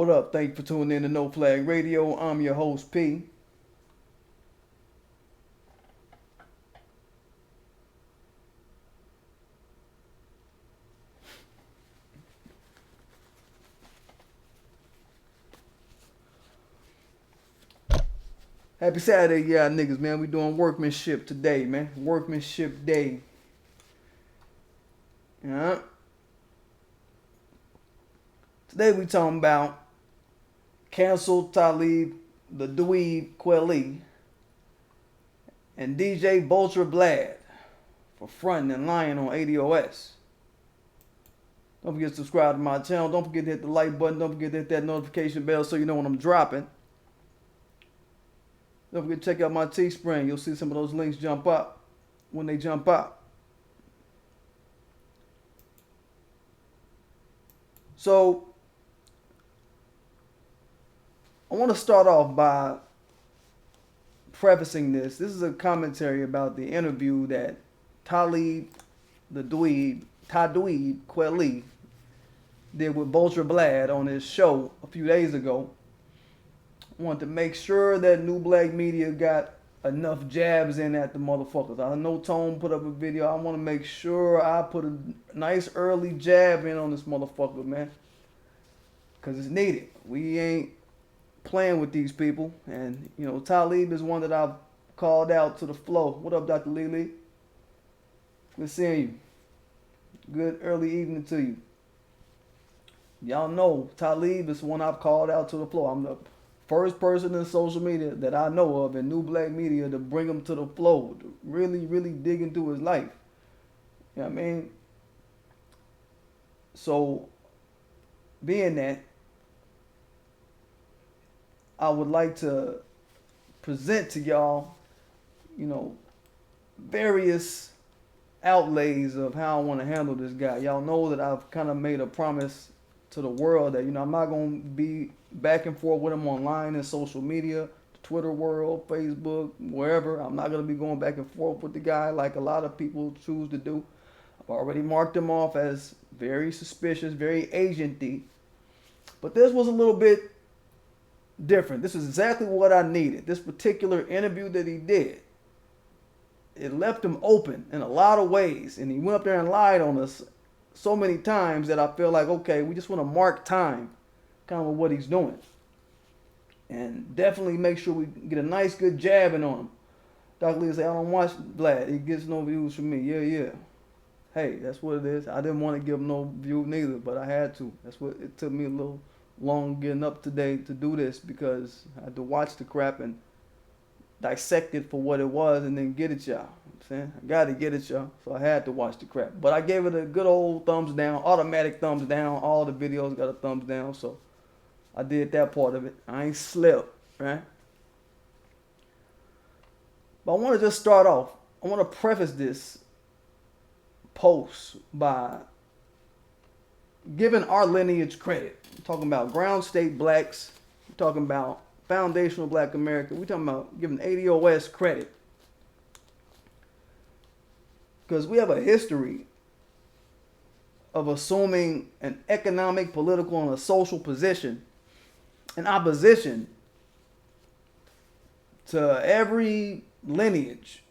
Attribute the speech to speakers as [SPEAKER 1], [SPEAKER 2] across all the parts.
[SPEAKER 1] What up? Thank you for tuning in to No Flag Radio. I'm your host, P. Happy Saturday, yeah, niggas, man. We doing workmanship today, man. Workmanship day. Yeah. Today we talking about cancel Talib, the Dweeb Kweli, and DJ Vulture Vlad for fronting and lying on ADOS. Don't forget to subscribe to my channel. Don't forget to hit the like button. Don't forget to hit that notification bell so you know when I'm dropping. Don't forget to check out my Teespring. You'll see some of those links jump up when they jump up. So, I want to start off by prefacing this. This is a commentary about the interview that Talib Dweeb Kweli did with Vulture Vlad on his show a few days ago. I want to make sure that New Black Media got enough jabs in at the motherfuckers. I know Tone put up a video. I want to make sure I put a nice early jab in on this motherfucker, man. Because it's needed. We ain't playing with these people. And, you know, Talib is one that I've called out to the flow. What up, Dr. Lily? Good seeing you. Good early evening to you. Y'all know Talib is one I've called out to the flow. I'm the first person in social media that I know of in New Black Media to bring him to the flow, to really dig into his life. You know what I mean? So, being that, I would like to present to y'all, you know, various outlays of how I want to handle this guy. Y'all know that I've kind of made a promise to the world that, you know, I'm not going to be back and forth with him online and social media, the Twitter world, Facebook, wherever. I'm not going to be going back and forth with the guy like a lot of people choose to do. I've already marked him off as very suspicious, very agenty. But this was a little bit different. This is exactly what I needed. This particular interview that he did, it left him open in a lot of ways. And he went up there and lied on us so many times that I feel like, okay, we just want to mark time kind of what he's doing. And definitely make sure we get a nice good jabbing on him. Dr. Lee say, I don't watch Vlad. He gets no views from me. Yeah. Hey, that's what it is. I didn't want to give him no view neither, but I had to. That's what it took me a little long getting up today to do this because I had to watch the crap and dissect it for what it was and then get it, y'all. I'm saying I gotta get it, y'all. So I had to watch the crap. But I gave it a good old thumbs down, automatic thumbs down. All the videos got a thumbs down, so I did that part of it. I ain't slipped, right? But I want to just start off. I want to preface this post by giving our lineage credit. I'm talking about ground state blacks. I'm talking about foundational black America. We're talking about giving ADOS credit. Because we have a history of assuming an economic, political, and a social position in opposition to every lineage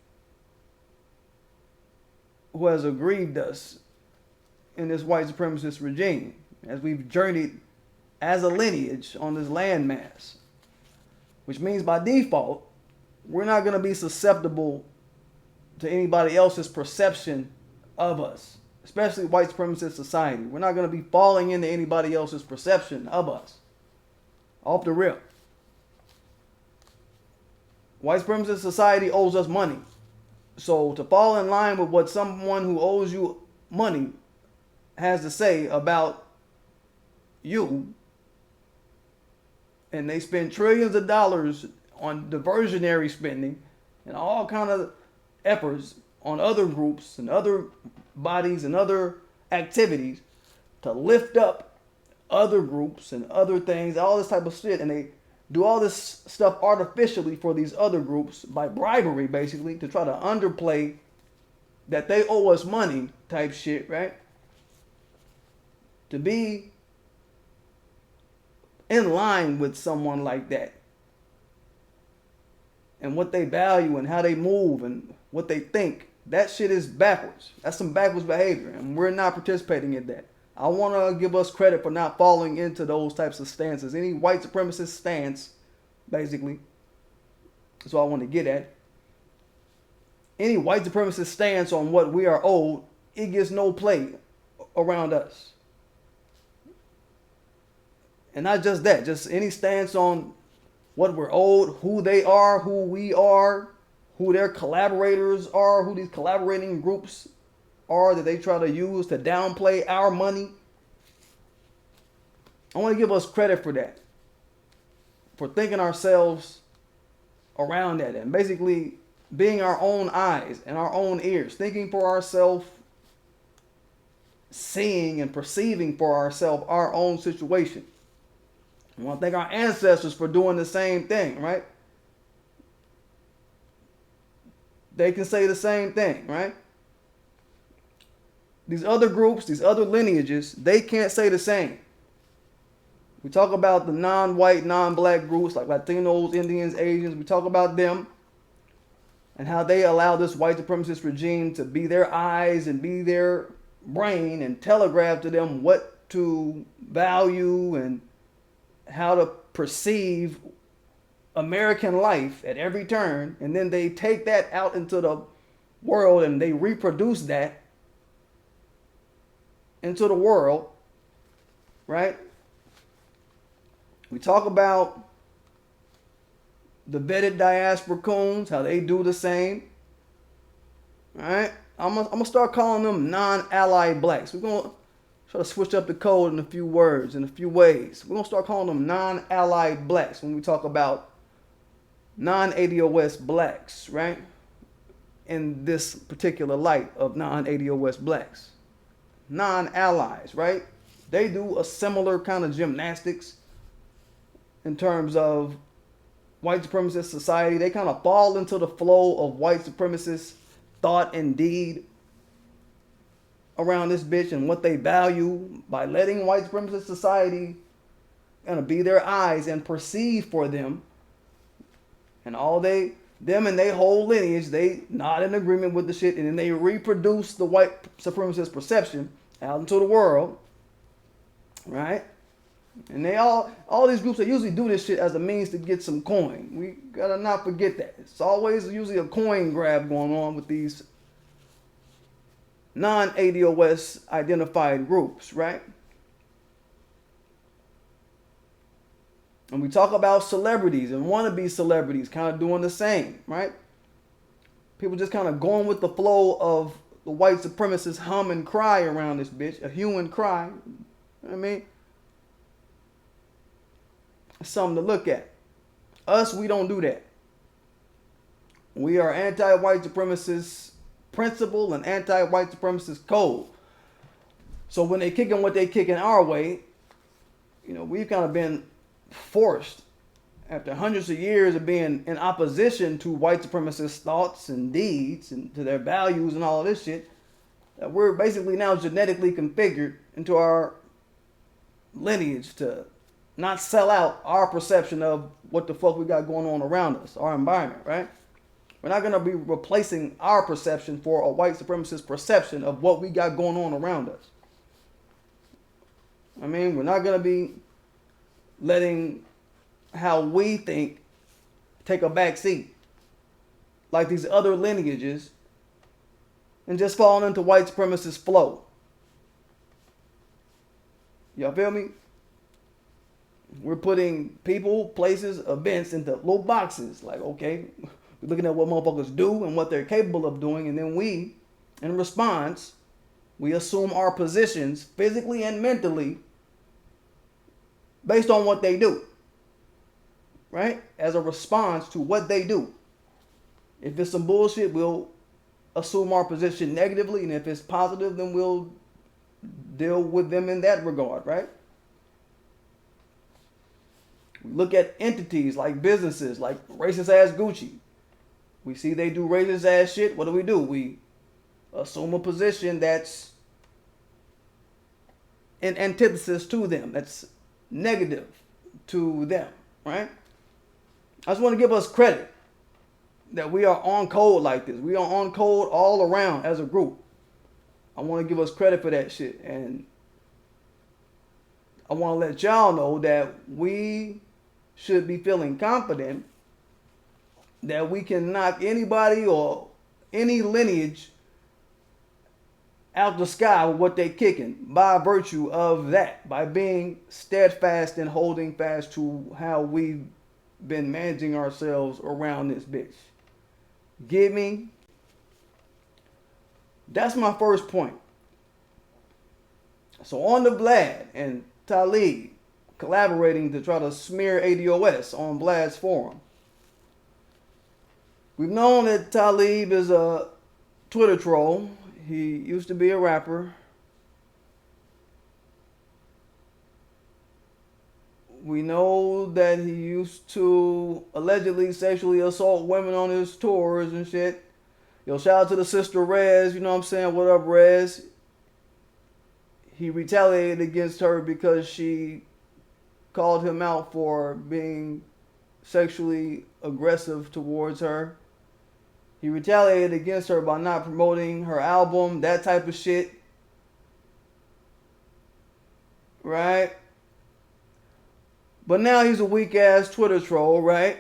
[SPEAKER 1] who has aggrieved us in this white supremacist regime as we've journeyed as a lineage on this landmass. Which means by default, we're not going to be susceptible to anybody else's perception of us, especially white supremacist society. We're not going to be falling into anybody else's perception of us. Off the rip. White supremacist society owes us money. So to fall in line with what someone who owes you money has to say about you, and they spend trillions of dollars on diversionary spending and all kind of efforts on other groups and other bodies and other activities to lift up other groups and other things, all this type of shit, and they do all this stuff artificially for these other groups by bribery, basically, to try to underplay that they owe us money type shit, right? To be in line with someone like that, and what they value and how they move and what they think. That shit is backwards. That's some backwards behavior, and we're not participating in that. I want to give us credit for not falling into those types of stances. Any white supremacist stance, basically, that's what I want to get at. Any white supremacist stance on what we are owed, it gets no play around us. And not just that, just any stance on what we're owed, who they are, who we are, who their collaborators are, who these collaborating groups are that they try to use to downplay our money. I want to give us credit for that, for thinking ourselves around that, and basically being our own eyes and our own ears, thinking for ourselves, seeing and perceiving for ourselves our own situation. I want to thank our ancestors for doing the same thing, right? They can say the same thing, right? These other groups, these other lineages, they can't say the same. We talk about the non-white, non-black groups like Latinos, Indians, Asians. We talk about them and how they allow this white supremacist regime to be their eyes and be their brain and telegraph to them what to value and how to perceive American life at every turn. And then they take that out into the world and they reproduce that into the world, right? We talk about the vetted diaspora coons, how they do the same. All right? I'm gonna start calling them non-allied blacks. We're going to try to switch up the code in a few words, in a few ways. We're going to start calling them non-allied blacks when we talk about non-ADOS blacks, right? In this particular light of non-ADOS blacks. Non-allies, right? They do a similar kind of gymnastics in terms of white supremacist society. They kind of fall into the flow of white supremacist thought and deed around this bitch and what they value by letting white supremacist society kind of be their eyes and perceive for them. And them and they whole lineage, they not in agreement with the shit, and then they reproduce the white supremacist perception out into the world, right? And they all these groups, they usually do this shit as a means to get some coin. We gotta not forget that. It's always usually a coin grab going on with these non-ADOS identified groups, right? And we talk about celebrities and wannabe celebrities kind of doing the same, right? People just kind of going with the flow of the white supremacist hum and cry around this bitch, a hue and cry. You know what I mean? It's something to look at. Us, we don't do that. We are anti-white supremacist principle and anti-white supremacist code. So when they kicking what they kicking our way, you know, we've kind of been forced after hundreds of years of being in opposition to white supremacist thoughts and deeds and to their values and all of this shit, that we're basically now genetically configured into our lineage to not sell out our perception of what the fuck we got going on around us, our environment, right? We're not going to be replacing our perception for a white supremacist perception of what we got going on around us. I mean, we're not going to be letting how we think take a back seat like these other lineages and just falling into white supremacist flow. Y'all feel me? We're putting people, places, events into little boxes. Like, okay, we're looking at what motherfuckers do and what they're capable of doing, and then we, in response, we assume our positions physically and mentally based on what they do, right? As a response to what they do. If it's some bullshit, we'll assume our position negatively, and if it's positive, then we'll deal with them in that regard, right? We look at entities like businesses, like racist ass Gucci. We see they do racist ass shit. What do? We assume a position that's in antithesis to them, that's negative to them, right? I just want to give us credit that we are on code like this. We are on code all around as a group. I want to give us credit for that shit. And I want to let y'all know that we should be feeling confident that we can knock anybody or any lineage out the sky with what they kicking by virtue of that, by being steadfast and holding fast to how we've been managing ourselves around this bitch. Get me? That's my first point. So on the Vlad and Talib collaborating to try to smear ADOS on Vlad's forum. We've known that Talib is a Twitter troll. He used to be a rapper. We know that he used to allegedly sexually assault women on his tours and shit. Yo, shout out to the sister Rez, you know what I'm saying? What up, Rez? He retaliated against her because she called him out for being sexually aggressive towards her. He retaliated against her by not promoting her album, that type of shit. Right? But now he's a weak ass Twitter troll, right?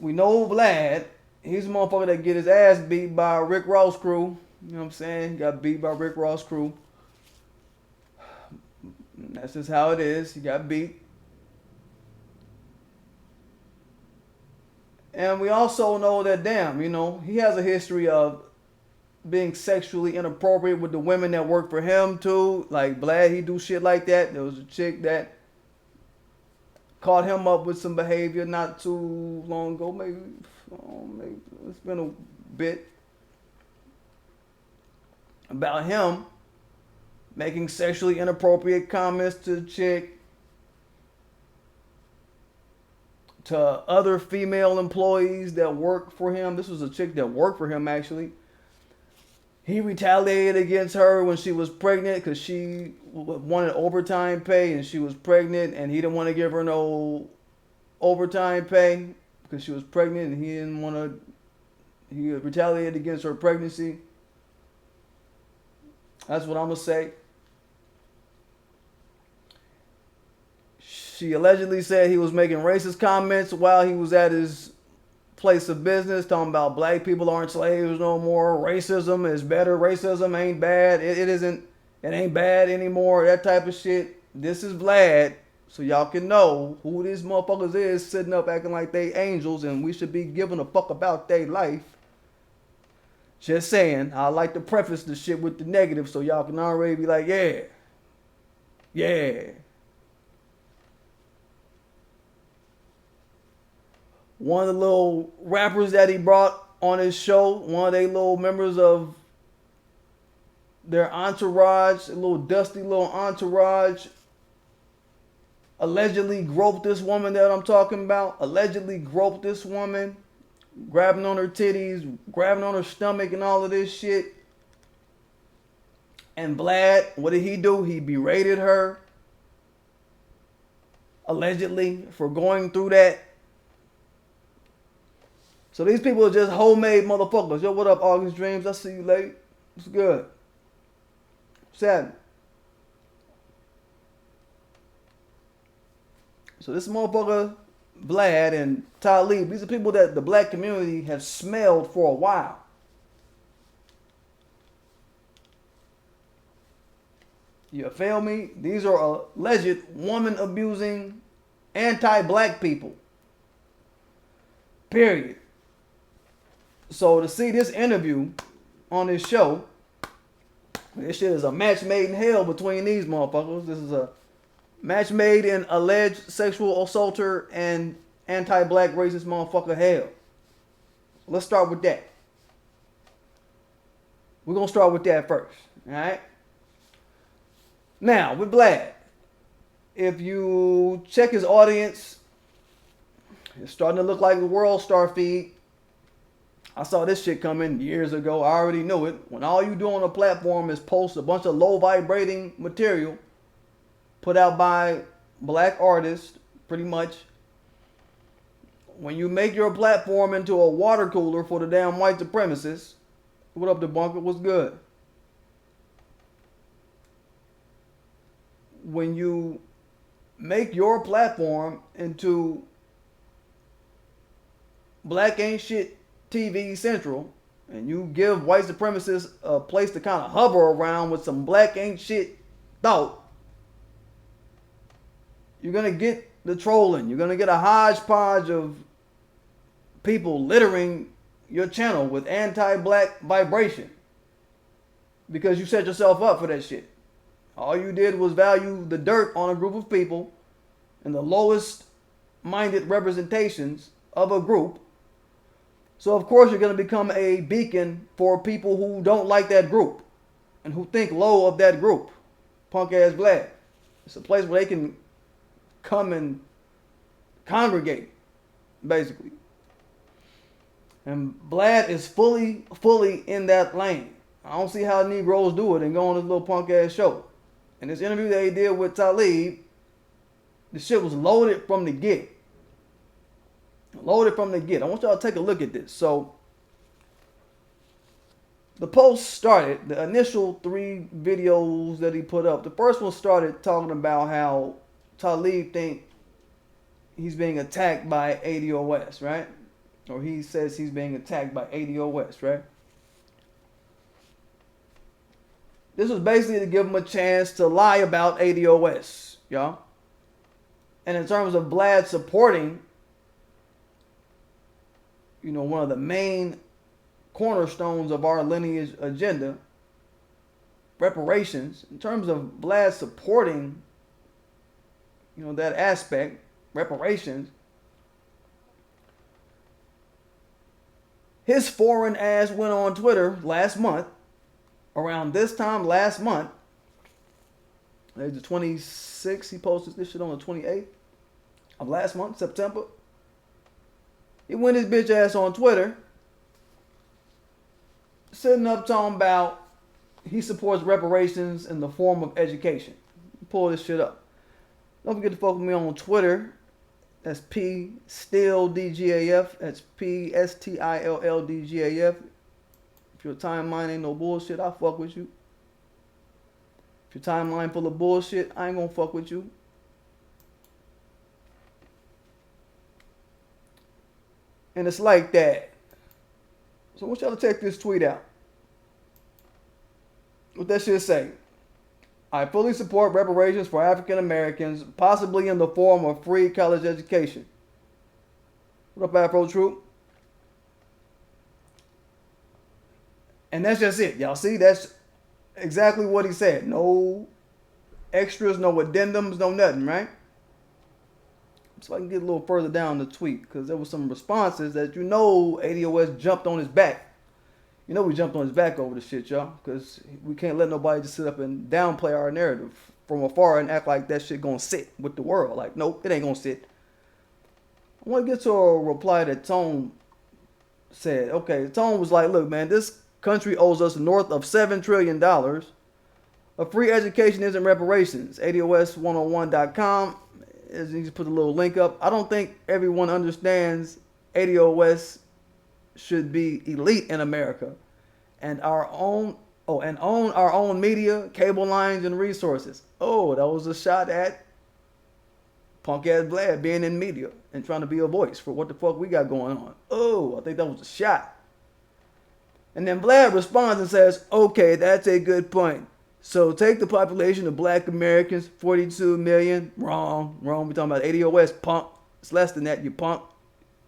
[SPEAKER 1] We know Vlad. He's a motherfucker that get his ass beat by Rick Ross crew. You know what I'm saying? He got beat by Rick Ross crew. That's just how it is. He got beat. And we also know that, damn, you know, he has a history of being sexually inappropriate with the women that work for him too. Like Vlad, he do shit like that. There was a chick that caught him up with some behavior not too long ago. Maybe it's been a bit. About him making sexually inappropriate comments to the chick, to other female employees that work for him. This was a chick that worked for him, actually. He retaliated against her when she was pregnant because she wanted overtime pay and she was pregnant, and he didn't want to give her no overtime pay because she was pregnant, and he didn't want to. He retaliated against her pregnancy. That's what I'm going to say. She allegedly said he was making racist comments while he was at his place of business, talking about black people aren't slaves no more. Racism is better. Racism ain't bad. It isn't. It ain't bad anymore. That type of shit. This is Vlad, so y'all can know who these motherfuckers is sitting up acting like they angels, and we should be giving a fuck about their life. Just saying. I like to preface the shit with the negative so y'all can already be like, yeah. Yeah. One of the little rappers that he brought on his show, one of they little members of their entourage, a little dusty little entourage, allegedly groped this woman that I'm talking about. Allegedly groped this woman, grabbing on her titties, grabbing on her stomach and all of this shit. And Vlad, what did he do? He berated her, allegedly, for going through that. So these people are just homemade motherfuckers. Yo, what up, August Dreams? I see you late. What's good? What's happening? So this motherfucker, Vlad and Talib, these are people that the black community has smelled for a while. You feel me? These are alleged woman-abusing, anti-black people. Period. So to see this interview on this show, this shit is a match made in hell between these motherfuckers. This is a match made in alleged sexual assaulter and anti-black racist motherfucker hell. Let's start with that. We're going to start with that first. Alright? Now, with Vlad, if you check his audience, it's starting to look like the World Star feed. I saw this shit coming years ago. I already knew it. When all you do on a platform is post a bunch of low vibrating material put out by black artists, pretty much. When you make your platform into a water cooler for the damn white supremacists, what up, debunker? What's good? When you make your platform into Black Ain't Shit TV Central, and you give white supremacists a place to kind of hover around with some Black Ain't Shit thought, you're going to get the trolling. You're going to get a hodgepodge of people littering your channel with anti-black vibration because you set yourself up for that shit. All you did was value the dirt on a group of people and the lowest minded representations of a group. So of course you're going to become a beacon for people who don't like that group and who think low of that group. Punk ass Vlad. It's a place where they can come and congregate, basically. And Vlad is fully in that lane. I don't see how Negroes do it and go on this little punk ass show. In this interview that he did with Talib, the shit was loaded from the get. Loaded from the get. I want y'all to take a look at this. So, the post started, the initial 3 videos that he put up. The first one started talking about how Talib think he's being attacked by ADOS, right? Or he says he's being attacked by ADOS, right? This was basically to give him a chance to lie about ADOS, y'all. And in terms of Vlad supporting, you know, one of the main cornerstones of our lineage agenda, reparations, in terms of Vlad supporting, you know, that aspect, reparations, his foreign ass went on Twitter last month, around this time last month, there's the 26th, he posted this shit on the 28th of last month, September. He went his bitch ass on Twitter, sitting up talking about he supports reparations in the form of education. Pull this shit up. Don't forget to follow me on Twitter. That's P still DGAF. That's PSTILLDGAF. If your timeline ain't no bullshit, I'll fuck with you. If your timeline full of bullshit, I ain't gonna fuck with you. And it's like that. So I want y'all to check this tweet out. What that shit say? I fully support reparations for African Americans, possibly in the form of free college education. What up, Afro Troop? And that's just it. Y'all see? That's exactly what he said. No extras, no addendums, no nothing, right? So I can get a little further down the tweet, because there was some responses that you know ADOS jumped on his back. You know we jumped on his back over the shit, y'all, because we can't let nobody just sit up and downplay our narrative from afar and act like that shit gonna sit with the world. Like, nope, it ain't gonna sit. I want to get to a reply that Tone said. Okay, Tone was like, look, man, this country owes us north of $7 trillion. A free education isn't reparations. ADOS101.com. As he just put a little link up. I don't think everyone understands ADOS should be elite in America and own our own media, cable lines, and resources. Oh, that was a shot at punk ass Vlad being in media and trying to be a voice for what the fuck we got going on. Oh, I think that was a shot. And then Vlad responds and says, okay, that's a good point. So take the population of black Americans, 42 million. Wrong. We're talking about ADOS, punk. It's less than that, you punk.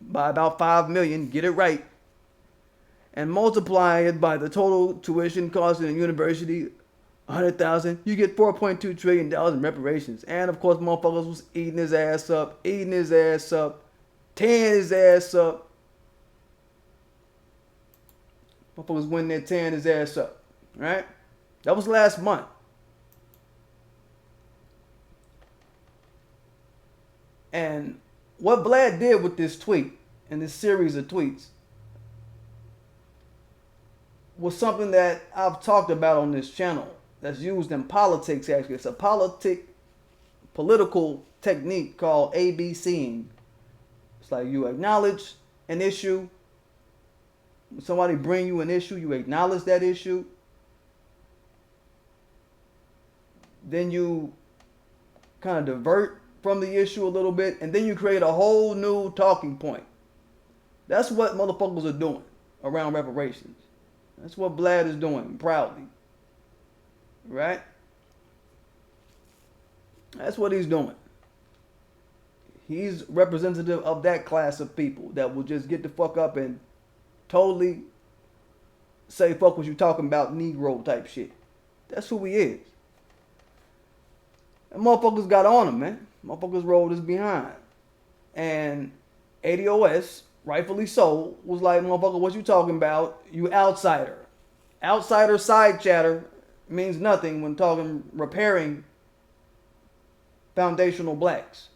[SPEAKER 1] By about 5 million. Get it right. And multiply it by the total tuition cost in a university, 100,000. You get $4.2 trillion in reparations. And of course, motherfuckers was eating his ass up, tearing his ass up. Motherfuckers went there tearing his ass up. Right? That was last month. And what Vlad did with this tweet and this series of tweets was something that I've talked about on this channel that's used in politics, actually. It's a political technique called ABCing. It's like you acknowledge an issue. When somebody bring you an issue, you acknowledge that issue. Then you kind of divert from the issue a little bit, and then you create a whole new talking point. That's what motherfuckers are doing around reparations. That's what Vlad is doing proudly. Right? That's what he's doing. He's representative of that class of people that will just get the fuck up and totally say fuck what you talking about, Negro type shit. That's who he is. And motherfuckers got on him, man. Motherfuckers rolled his behind. And ADOS, rightfully so, was like, motherfucker, what you talking about? You outsider. Outsider side chatter means nothing when talking repairing foundational blacks.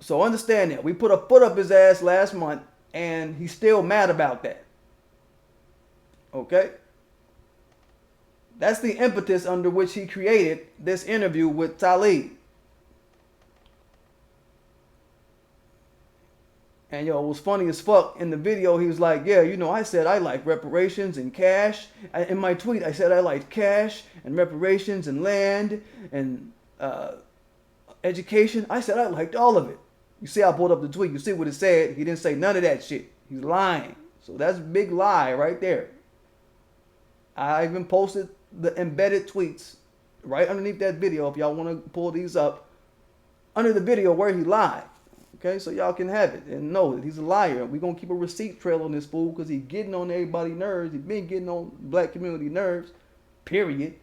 [SPEAKER 1] So understand that. We put a foot up his ass last month, and he's still mad about that. Okay? That's the impetus under which he created this interview with Talib. And yo, it was funny as fuck. In the video, he was like, yeah, you know, I said I like reparations and cash. In my tweet, I said I like cash and reparations and land and education. I said I liked all of it. You see, I pulled up the tweet. You see what it said. He didn't say none of that shit. He's lying. So that's a big lie right there. I even posted the embedded tweets right underneath that video if y'all want to pull these up. Under the video where he lied. Okay, so y'all can have it and know that he's a liar. We're going to keep a receipt trail on this fool because he's getting on everybody's nerves. He's been getting on black community nerves, period.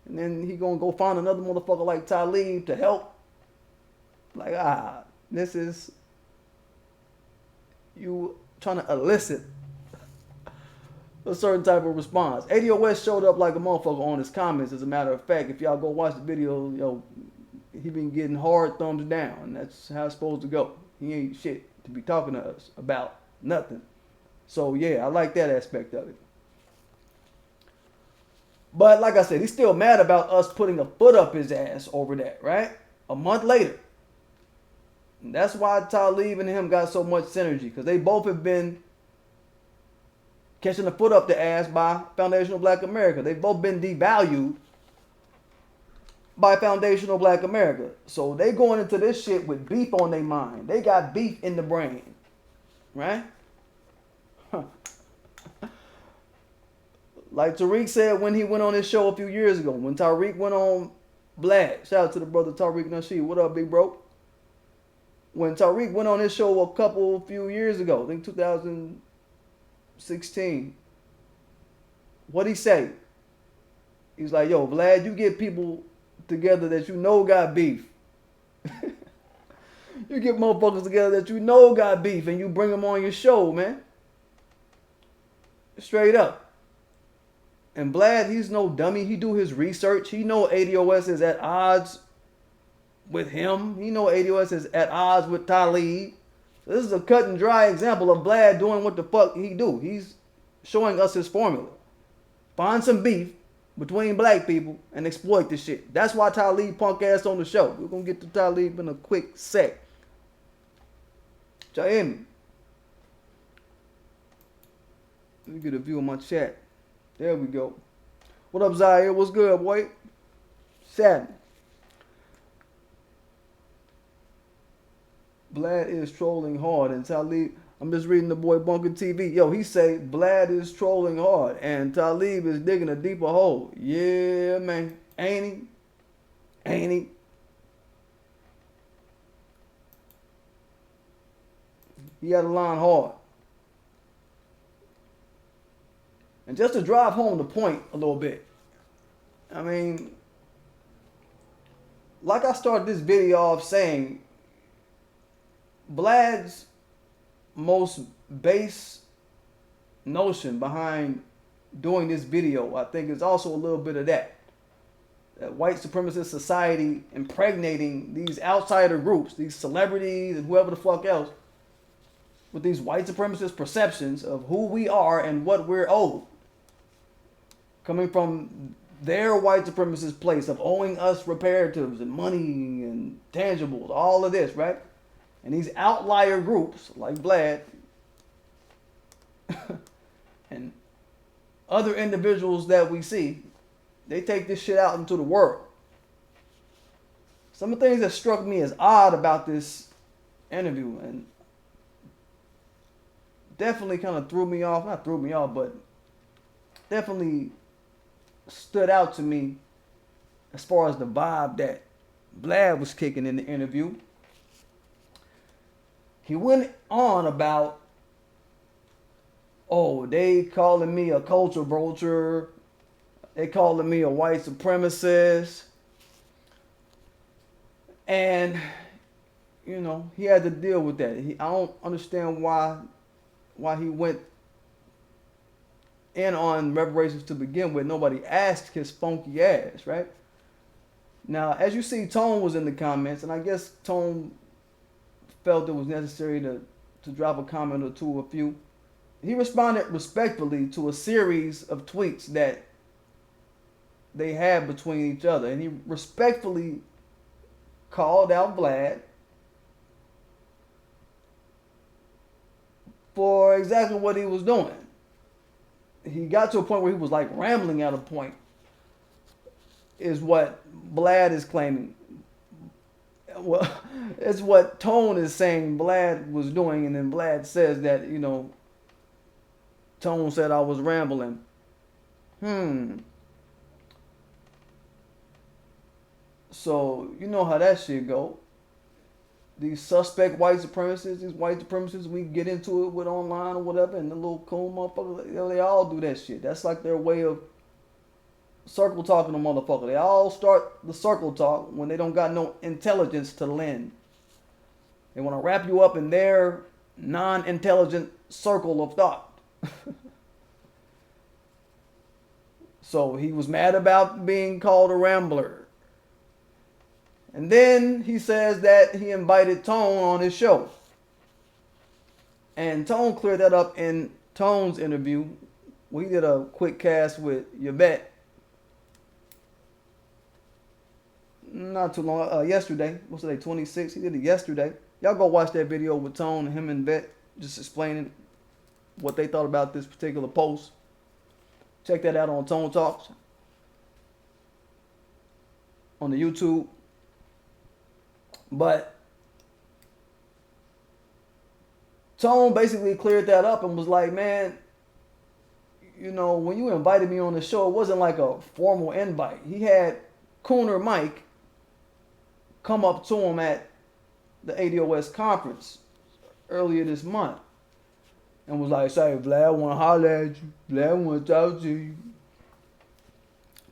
[SPEAKER 1] And then he going to go find another motherfucker like Talib to help. Like, this is you trying to elicit a certain type of response. ADOS showed up like a motherfucker on his comments. As a matter of fact, if y'all go watch the video, yo, he been getting hard thumbs down, and that's how it's supposed to go. He ain't shit to be talking to us about nothing. So yeah, I like that aspect of it. But like I said, he's still mad about us putting a foot up his ass over that, right? A month later. And that's why Talib and him got so much synergy, because they both have been catching a foot up the ass by Foundational Black America. They've both been devalued by Foundational Black America. So they going into this shit with beef on their mind. They got beef in the brain. Right? Like Tariq said when he went on his show a few years ago. When Tariq went on Vlad. Shout out to the brother Tariq Nasheed. What up, big bro? When Tariq went on his show a few years ago. I think 2016. What'd he say? He's like, yo, Vlad, you get people together that you know got beef. You get motherfuckers together that you know got beef and you bring them on your show, man. Straight up. And Vlad, he's no dummy. He do his research. He know ADOS is at odds with him. He know ADOS is at odds with Talib. This is a cut and dry example of Vlad doing what the fuck he do. He's showing us his formula. Find some beef between black people and exploit this shit. That's why Talib punk ass on the show. We're going to get to Talib in a quick sec. Y'all hear me? Let me get a view of my chat. There we go. What up, Zaire? What's good, boy? Sad. Vlad is trolling hard and Talib... I'm just reading the boy Bunker TV. Yo, he say Vlad is trolling hard and Talib is digging a deeper hole. Yeah, man. Ain't he? Ain't he? He had a line hard. And just to drive home the point a little bit. I mean, like I started this video off saying, Vlad's most base notion behind doing this video, I think, is also a little bit of that white supremacist society impregnating these outsider groups, these celebrities and whoever the fuck else, with these white supremacist perceptions of who we are and what we're owed, coming from their white supremacist place of owing us reparatives and money and tangibles, all of this, right? And these outlier groups like Vlad and other individuals that we see, they take this shit out into the world. Some of the things that struck me as odd about this interview and definitely kind of threw me off, not threw me off, but definitely stood out to me as far as the vibe that Vlad was kicking in the interview. He went on about, oh, they calling me a culture vulture, they calling me a white supremacist, and you know, he had to deal with that. I don't understand why he went in on reparations to begin with. Nobody asked his funky ass, right? Now, as you see, Tone was in the comments, and I guess Tone felt it was necessary to drop a comment or two, a few. He responded respectfully to a series of tweets that they had between each other, and he respectfully called out Vlad for exactly what he was doing. He got to a point where he was like rambling at a point, is what Vlad is claiming. Well, it's what Tone is saying Vlad was doing, and then Vlad says that, you know, Tone said I was rambling. So, you know how that shit go. These suspect white supremacists, these white supremacists we get into it with online or whatever, and the little cool motherfuckers, you know, they all do that shit. That's like their way of circle talking to motherfucker. They all start the circle talk when they don't got no intelligence to lend. They want to wrap you up in their non-intelligent circle of thought. So he was mad about being called a rambler. And then he says that he invited Tone on his show. And Tone cleared that up in Tone's interview. We did a quick cast with Yvette not too long, yesterday. What's today, 26? He did it yesterday. Y'all go watch that video with Tone and him and Yvette just explaining what they thought about this particular post. Check that out on Tone Talks on the YouTube. But Tone basically cleared that up and was like, man, you know, when you invited me on the show, it wasn't like a formal invite. He had Cooner Mike come up to him at the ADOS conference earlier this month and was like, say, Vlad, I want to holler at you. Vlad, I want to talk to you.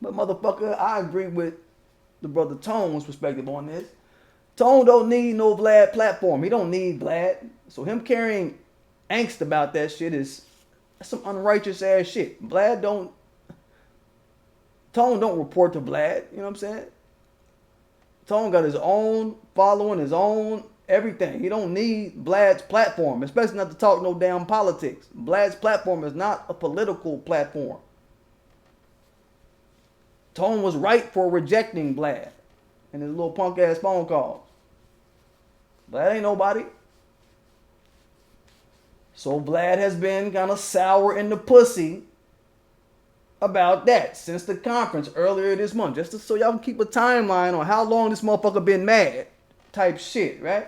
[SPEAKER 1] But motherfucker, I agree with the brother Tone's perspective on this. Tone don't need no Vlad platform. He don't need Vlad. So him carrying angst about that shit is some unrighteous ass shit. Tone don't report to Vlad. You know what I'm saying? Tone got his own following, his own everything. He don't need Vlad's platform, especially not to talk no damn politics. Vlad's platform is not a political platform. Tone was right for rejecting Vlad and his little punk ass phone calls. Vlad ain't nobody. So Vlad has been kind of sour in the pussy about that since the conference earlier this month. Just so y'all can keep a timeline on how long this motherfucker been mad type shit, right?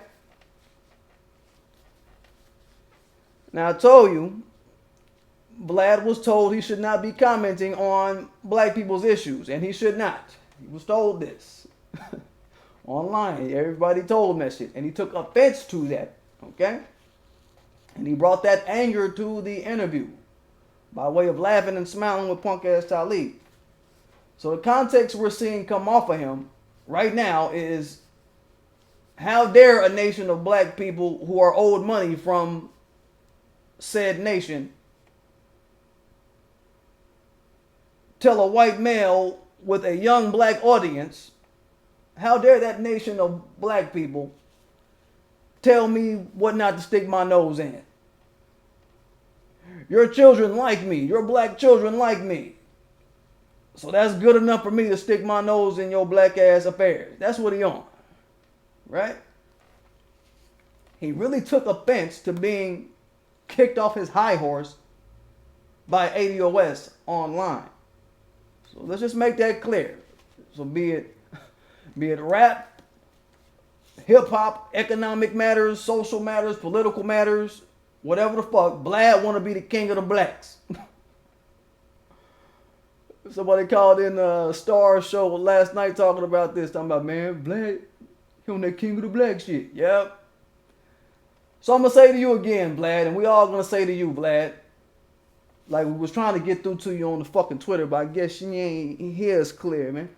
[SPEAKER 1] Now I told you, Vlad was told he should not be commenting on black people's issues, and he should not. He was told this. Online, everybody told him that shit, and he took offense to that, okay? And he brought that anger to the interview by way of laughing and smiling with punk ass Talib. So the context we're seeing come off of him right now is, how dare a nation of black people who are owed money from said nation tell a white male with a young black audience, how dare that nation of black people tell me what not to stick my nose in? Your children like me. Your black children like me. So that's good enough for me to stick my nose in your black ass affairs. That's what he on. Right? He really took offense to being kicked off his high horse by ADOS online. So let's just make that clear. So be it rap, hip hop, economic matters, social matters, political matters, whatever the fuck, Vlad want to be the king of the blacks. Somebody called in a Star show last night talking about this, talking about, man, Vlad, he on that king of the black shit. Yep. So I'm going to say to you again, Vlad, and we all going to say to you, Vlad, like we was trying to get through to you on the fucking Twitter, but I guess you ain't hear us clear, man.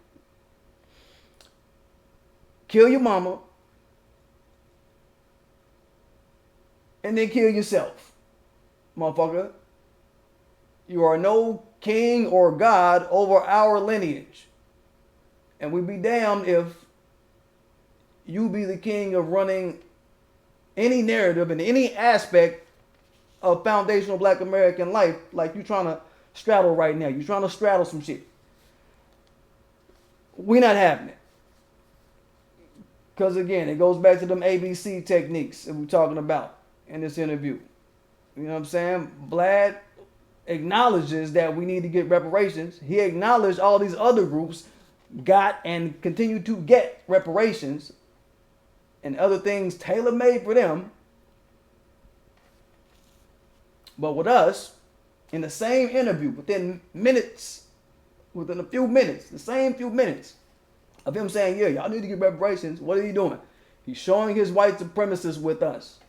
[SPEAKER 1] Kill your mama, and then kill yourself, motherfucker. You are no king or god over our lineage. And we be damned if you be the king of running any narrative in any aspect of foundational black American life like you trying to straddle right now. You trying to straddle some shit. We not having it. Because again, it goes back to them ABC techniques that we're talking about in this interview. You know what I'm saying? Vlad acknowledges that we need to get reparations. He acknowledged all these other groups got and continue to get reparations and other things tailor-made for them. But with us, in the same interview, within a few minutes, the same few minutes of him saying, yeah, y'all need to get reparations, what are you doing? He's showing his white supremacists with us.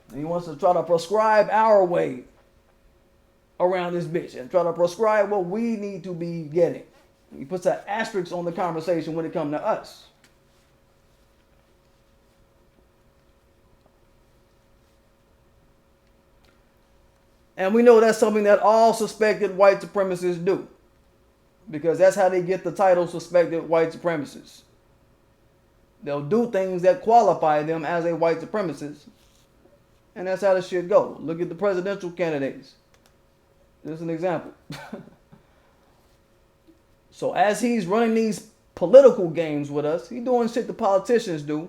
[SPEAKER 1] And he wants to try to prescribe our way around this bitch and try to prescribe what we need to be getting. He puts an asterisk on the conversation when it comes to us. And we know that's something that all suspected white supremacists do. Because that's how they get the title suspected white supremacists. They'll do things that qualify them as a white supremacist. And that's how the shit go. Look at the presidential candidates. Just an example. So as he's running these political games with us, he's doing shit the politicians do.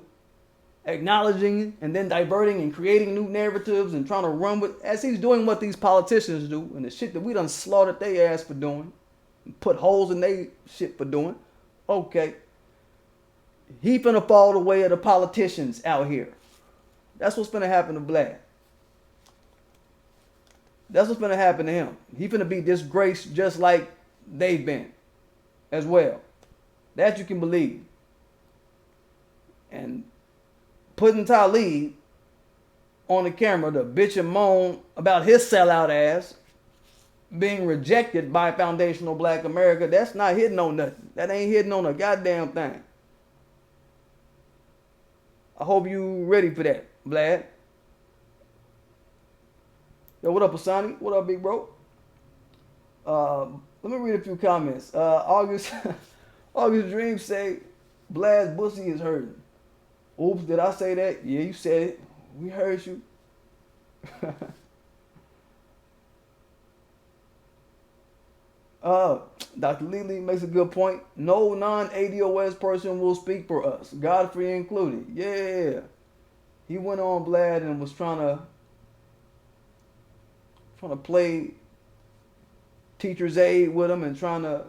[SPEAKER 1] Acknowledging and then diverting and creating new narratives and trying to run with, as he's doing what these politicians do and the shit that we done slaughtered their ass for doing, and put holes in their shit for doing. Okay. He finna fall the way of the politicians out here. That's what's finna happen to Vlad. That's what's finna happen to him. He finna be disgraced just like they've been as well. That you can believe. And putting Talib on the camera to bitch and moan about his sellout ass being rejected by foundational black America, that's not hitting on nothing. That ain't hitting on a goddamn thing. I hope you ready for that, Vlad. Yo, what up, Asani? What up, big bro? Let me read a few comments. August Dreams say Vlad's pussy is hurting. Oops, did I say that? Yeah, you said it. We heard you. Dr. Lely makes a good point. No non-ADOS person will speak for us, Godfrey included. Yeah. He went on Vlad and was trying to play teacher's aid with him and trying to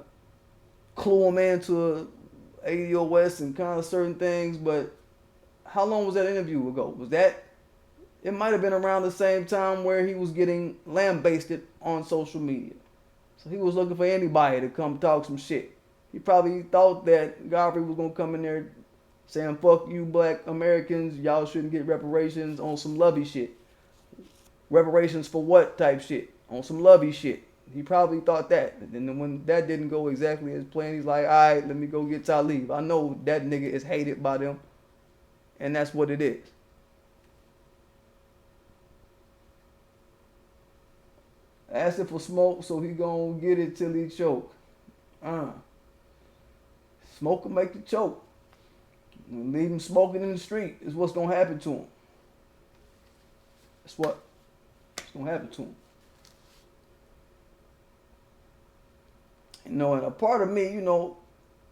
[SPEAKER 1] clue him into ADOS and kind of certain things. But how long was that interview ago? Was that? It might have been around the same time where he was getting lambasted on social media. So he was looking for anybody to come talk some shit. He probably thought that Godfrey was going to come in there saying, fuck you black Americans, y'all shouldn't get reparations on some lovey shit. Reparations for what type shit? On some lovey shit. He probably thought that. And then when that didn't go exactly as planned, he's like, all right, let me go get Talib. I know that nigga is hated by them. And that's what it is. Asking for smoke, so he gonna get it till he choke. Smoke will make you choke. Leave him smoking in the street is what's gonna happen to him. That's what's gonna happen to him. You know, and a part of me, you know,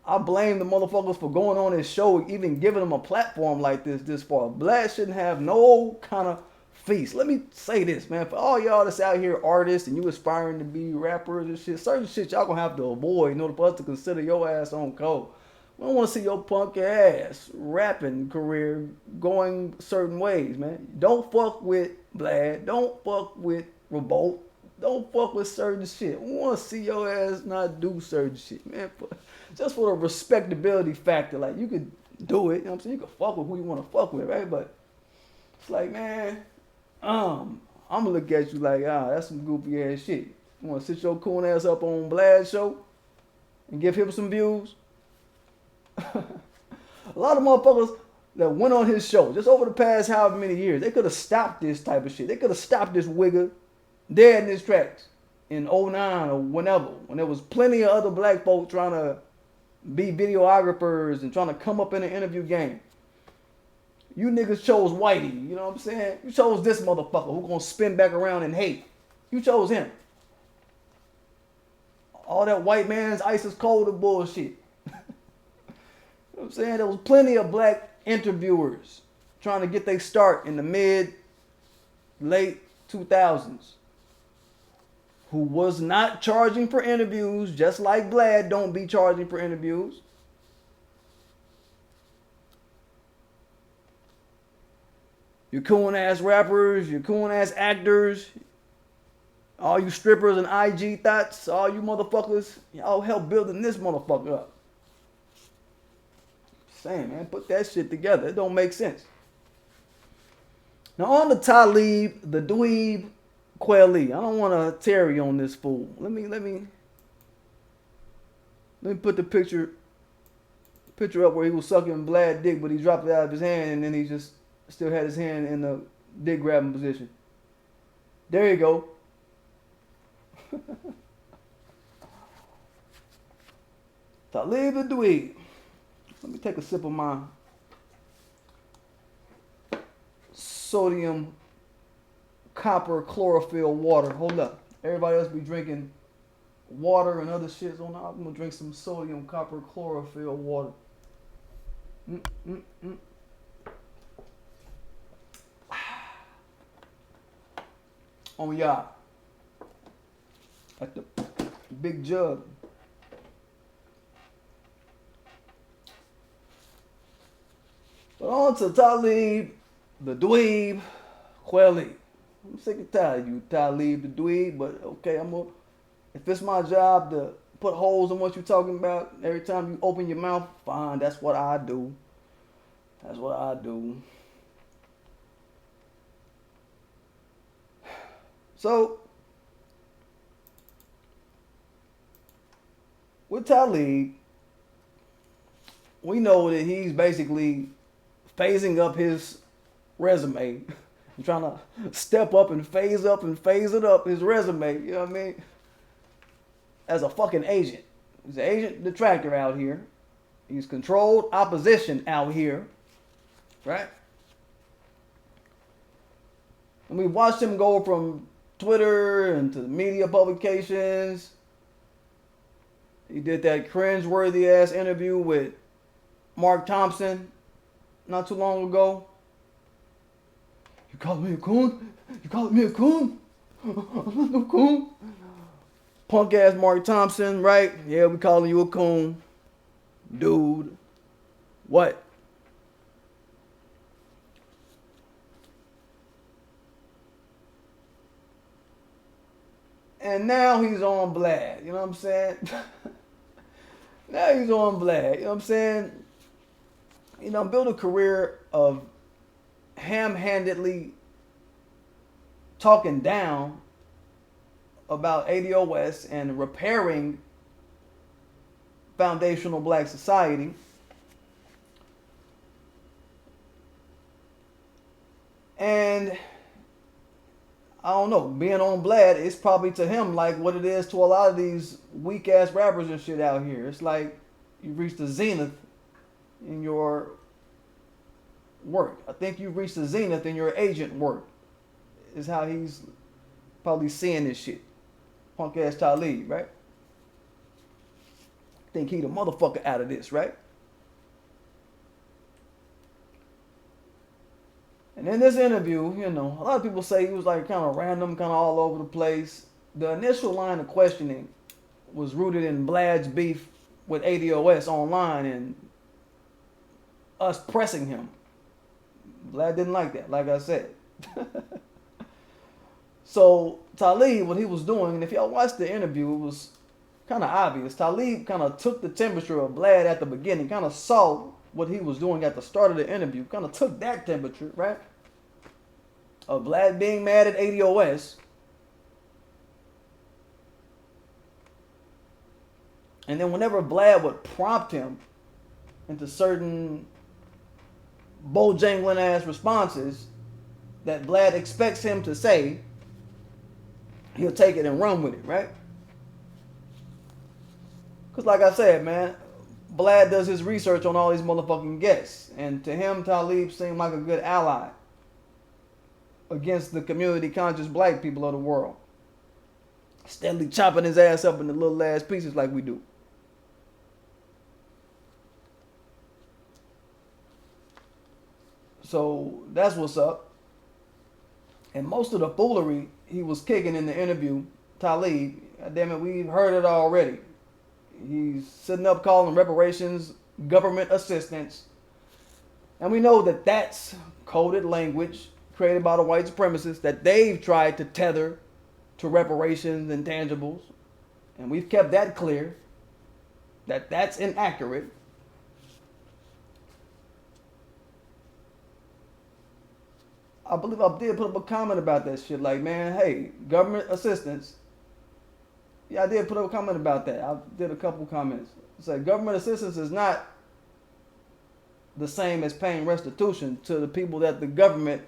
[SPEAKER 1] I blame the motherfuckers for going on this show, even giving them a platform like this far. Vlad shouldn't have no kind of feast. Let me say this, man. For all y'all that's out here artists and you aspiring to be rappers and shit, certain shit y'all gonna have to avoid in order for us to consider your ass on code. We don't want to see your punk ass rapping career going certain ways, man. Don't fuck with Vlad. Don't fuck with Revolt. Don't fuck with certain shit. We want to see your ass not do certain shit, man. Just for the respectability factor. Like, you could do it. You know what I'm saying? You can fuck with who you want to fuck with, right? But it's like, man, I'm going to look at you like, that's some goofy ass shit. You want to sit your cool ass up on Vlad's show and give him some views? A lot of motherfuckers that went on his show just over the past however many years, they could have stopped this type of shit. They could have stopped this wigger dead in his tracks in '09 or whenever, when there was plenty of other black folk trying to be videographers and trying to come up in the interview game. You niggas chose Whitey, you know what I'm saying? You chose this motherfucker who gonna spin back around and hate. You chose him. All that white man's ice is cold and bullshit. You know what I'm saying? There was plenty of black interviewers trying to get their start in the late 2000s. Who was not charging for interviews, just like Vlad don't be charging for interviews. You coon ass rappers, you coon ass actors, all you strippers and IG thoughts, all you motherfuckers, y'all help building this motherfucker up. Saying, man, put that shit together. It don't make sense. Now on the Talib, the Dweeb, Kweli. I don't want to tarry on this fool. Let me put the picture up where he was sucking Vlad dick, but he dropped it out of his hand and then he just still had his hand in the dick grabbing position. There you go. Talib the Dweeb. Let me take a sip of my sodium copper chlorophyll water. Hold up. Everybody else be drinking water and other shit. So now I'm gonna drink some sodium copper chlorophyll water. On y'all. Like the big jug. But on to Talib, the Dweeb, Kweli. I'm sick and tired of you, Talib the Dweeb, but okay, if it's my job to put holes in what you're talking about every time you open your mouth, fine, that's what I do. That's what I do. So, with Talib, we know that he's basically phasing up his resume. I'm trying to step up and phase it up his resume, you know what I mean? As a fucking agent. He's an agent detractor out here. He's controlled opposition out here, right? And we watched him go from Twitter and to media publications. He did that cringe-worthy ass interview with Mark Thompson not too long ago. You calling me a coon? You calling me a coon? I'm not no coon. Punk ass Mark Thompson, right? Yeah, we calling you a coon. Dude. What? And now he's on Vlad, you know what I'm saying? Now he's on Vlad, you know what I'm saying? You know, build a career of ham-handedly talking down about ADOS and repairing foundational black society. And I don't know, being on Vlad is probably to him like what it is to a lot of these weak ass rappers and shit out here. It's like you reached the zenith in your work. I think you've reached the zenith in your agent work, is how he's probably seeing this shit. Punk ass Talib, right? think he the motherfucker out of this, right? And in this interview, you know, a lot of people say he was like kind of random, kind of all over the place. The initial line of questioning was rooted in Vlad's beef with ADOS online and us pressing him. Vlad didn't like that, like I said. So Talib, what he was doing, and if y'all watched the interview, it was kind of obvious. Talib kind of took the temperature of Vlad at the beginning, kind of saw what he was doing at the start of the interview, kind of took that temperature, right? Of Vlad being mad at ADOS. And then whenever Vlad would prompt him into certain bojangling ass responses that Vlad expects him to say, he'll take it and run with it, right? Because like I said, man, Vlad does his research on all these motherfucking guests. And to him, Talib seemed like a good ally against the community conscious black people of the world. Steadily chopping his ass up into little ass pieces like we do. So that's what's up. And most of the foolery he was kicking in the interview, Talib, damn it, we've heard it already. He's sitting up calling reparations government assistance. And we know that that's coded language created by the white supremacists that they've tried to tether to reparations and tangibles. And we've kept that clear, that that's inaccurate. I believe I did put up a comment about that shit. Like, man, hey, government assistance. Yeah, I did put up a comment about that. I did a couple comments. It's like government assistance is not the same as paying restitution to the people that the government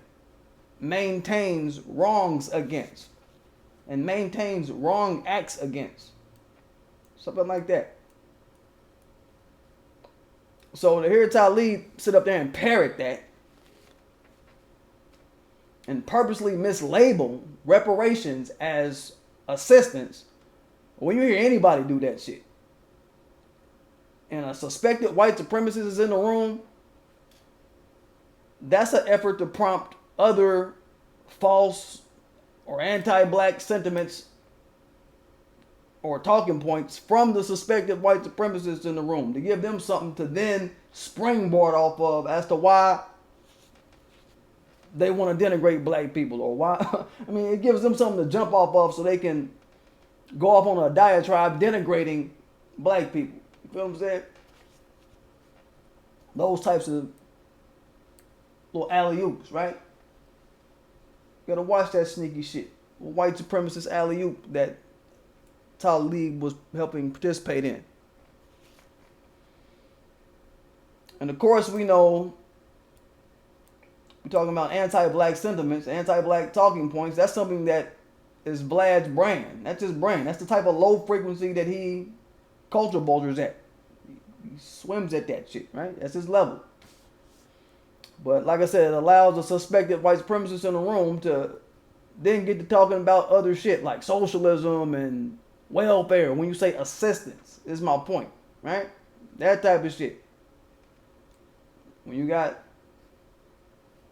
[SPEAKER 1] maintains wrongs against and maintains wrong acts against. Something like that. So to hear Talib sit up there and parrot that and purposely mislabel reparations as assistance, when you hear anybody do that shit, and a suspected white supremacist is in the room, that's an effort to prompt other false or anti-black sentiments or talking points from the suspected white supremacists in the room to give them something to then springboard off of as to why they want to denigrate black people, or why. I mean, it gives them something to jump off of so they can go off on a diatribe denigrating black people. You feel what I'm saying? Those types of little alley-oops, right? You gotta watch that sneaky shit. White supremacist alley-oop that Talib was helping participate in. And of course we know, we're talking about anti-black sentiments, anti-black talking points. That's something that is Vlad's brand. That's his brand. That's the type of low frequency that he culture bulgers at. He swims at that shit, right? That's his level. But like I said, it allows the suspected white supremacists in the room to then get to talking about other shit like socialism and welfare. When you say assistance, is my point, right? That type of shit. When you got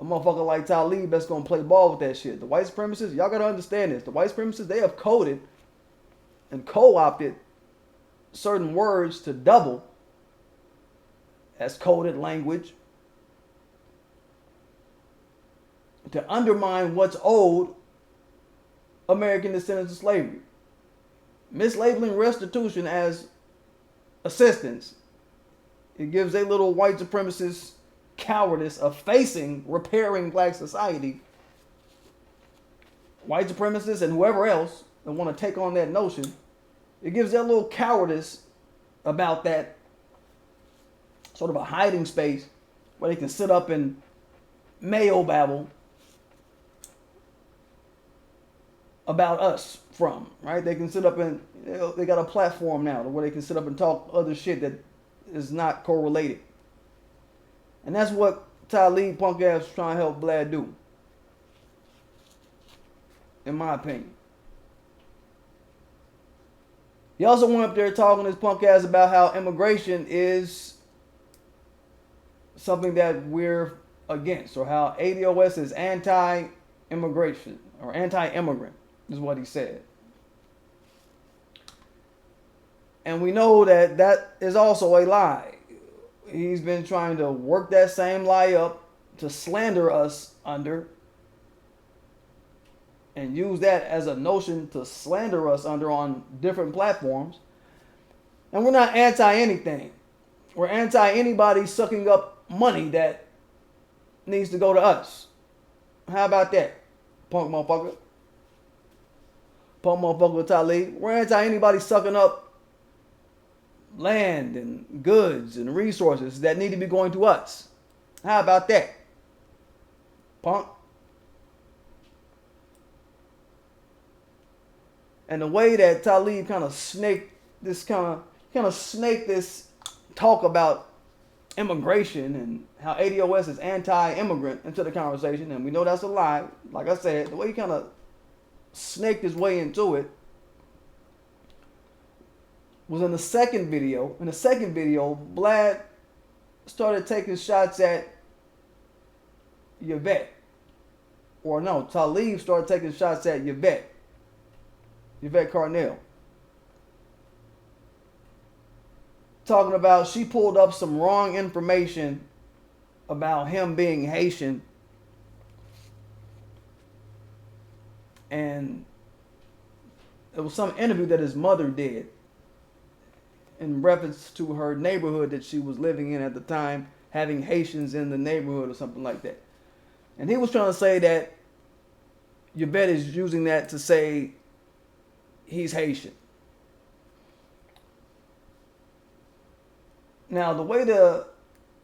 [SPEAKER 1] a motherfucker like Talib that's gonna play ball with that shit. The white supremacists, y'all gotta understand this. The white supremacists, they have coded and co-opted certain words to double as coded language to undermine what's owed American descendants of slavery. Mislabeling restitution as assistance, it gives a little white supremacist cowardice of facing repairing black society. White supremacists and whoever else that want to take on that notion, it gives that little cowardice about that sort of a hiding space where they can sit up and mayo babble about us from, right? They can sit up and, you know, they got a platform now where they can sit up and talk other shit that is not correlated. And that's what Talib punk ass is trying to help Vlad do, in my opinion. He also went up there talking his punk ass about how immigration is something that we're against, or how ADOS is anti-immigration or anti-immigrant, is what he said. And we know that that is also a lie. He's been trying to work that same lie up to slander us under, and use that as a notion to slander us under on different platforms. And we're not anti anything. We're anti anybody sucking up money that needs to go to us. How about that, punk motherfucker? Punk motherfucker Talib. We're anti anybody sucking up land and goods and resources that need to be going to us. How about that, punk? And the way that Talib kind of snaked this this talk about immigration and how ADOS is anti-immigrant into the conversation, and we know that's a lie. Like I said, the way he kind of snaked his way into it was in the second video. In the second video, Vlad started taking shots at Yvette. Or no, Talib started taking shots at Yvette Carnell. Talking about she pulled up some wrong information about him being Haitian. And it was some interview that his mother did in reference to her neighborhood that she was living in at the time, having Haitians in the neighborhood or something like that. And he was trying to say that Yvette is using that to say he's Haitian. Now, the way the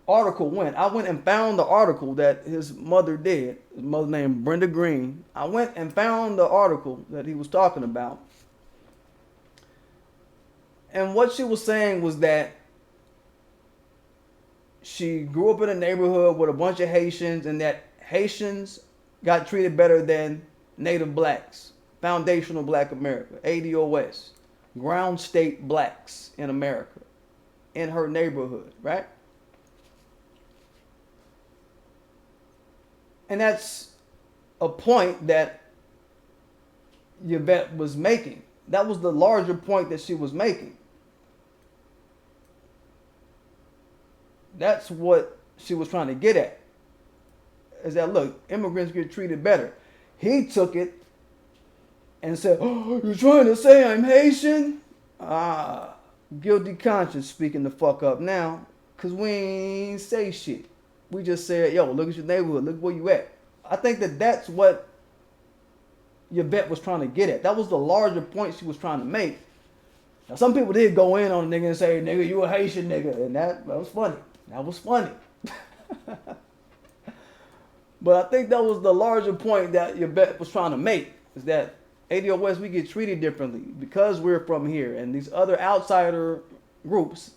[SPEAKER 1] article went, I went and found the article that his mother did. His mother named Brenda Green. I went and found the article that he was talking about. And what she was saying was that she grew up in a neighborhood with a bunch of Haitians, and that Haitians got treated better than Native blacks. Foundational Black America, ADOS, ground state blacks in America, in her neighborhood, right? And that's a point that Yvette was making. That was the larger point that she was making. That's what she was trying to get at. Is that, look, immigrants get treated better. He took it and said, oh, you're trying to say I'm Haitian? Guilty conscience speaking the fuck up now. Because we ain't say shit. We just said, yo, look at your neighborhood. Look where you at. I think that that's what Yvette was trying to get at. That was the larger point she was trying to make. Now, some people did go in on a nigga and say, nigga, you a Haitian nigga. And that was funny. That was funny. But I think that was the larger point that Yvette was trying to make. Is that ADOS, we get treated differently because we're from here. And these other outsider groups,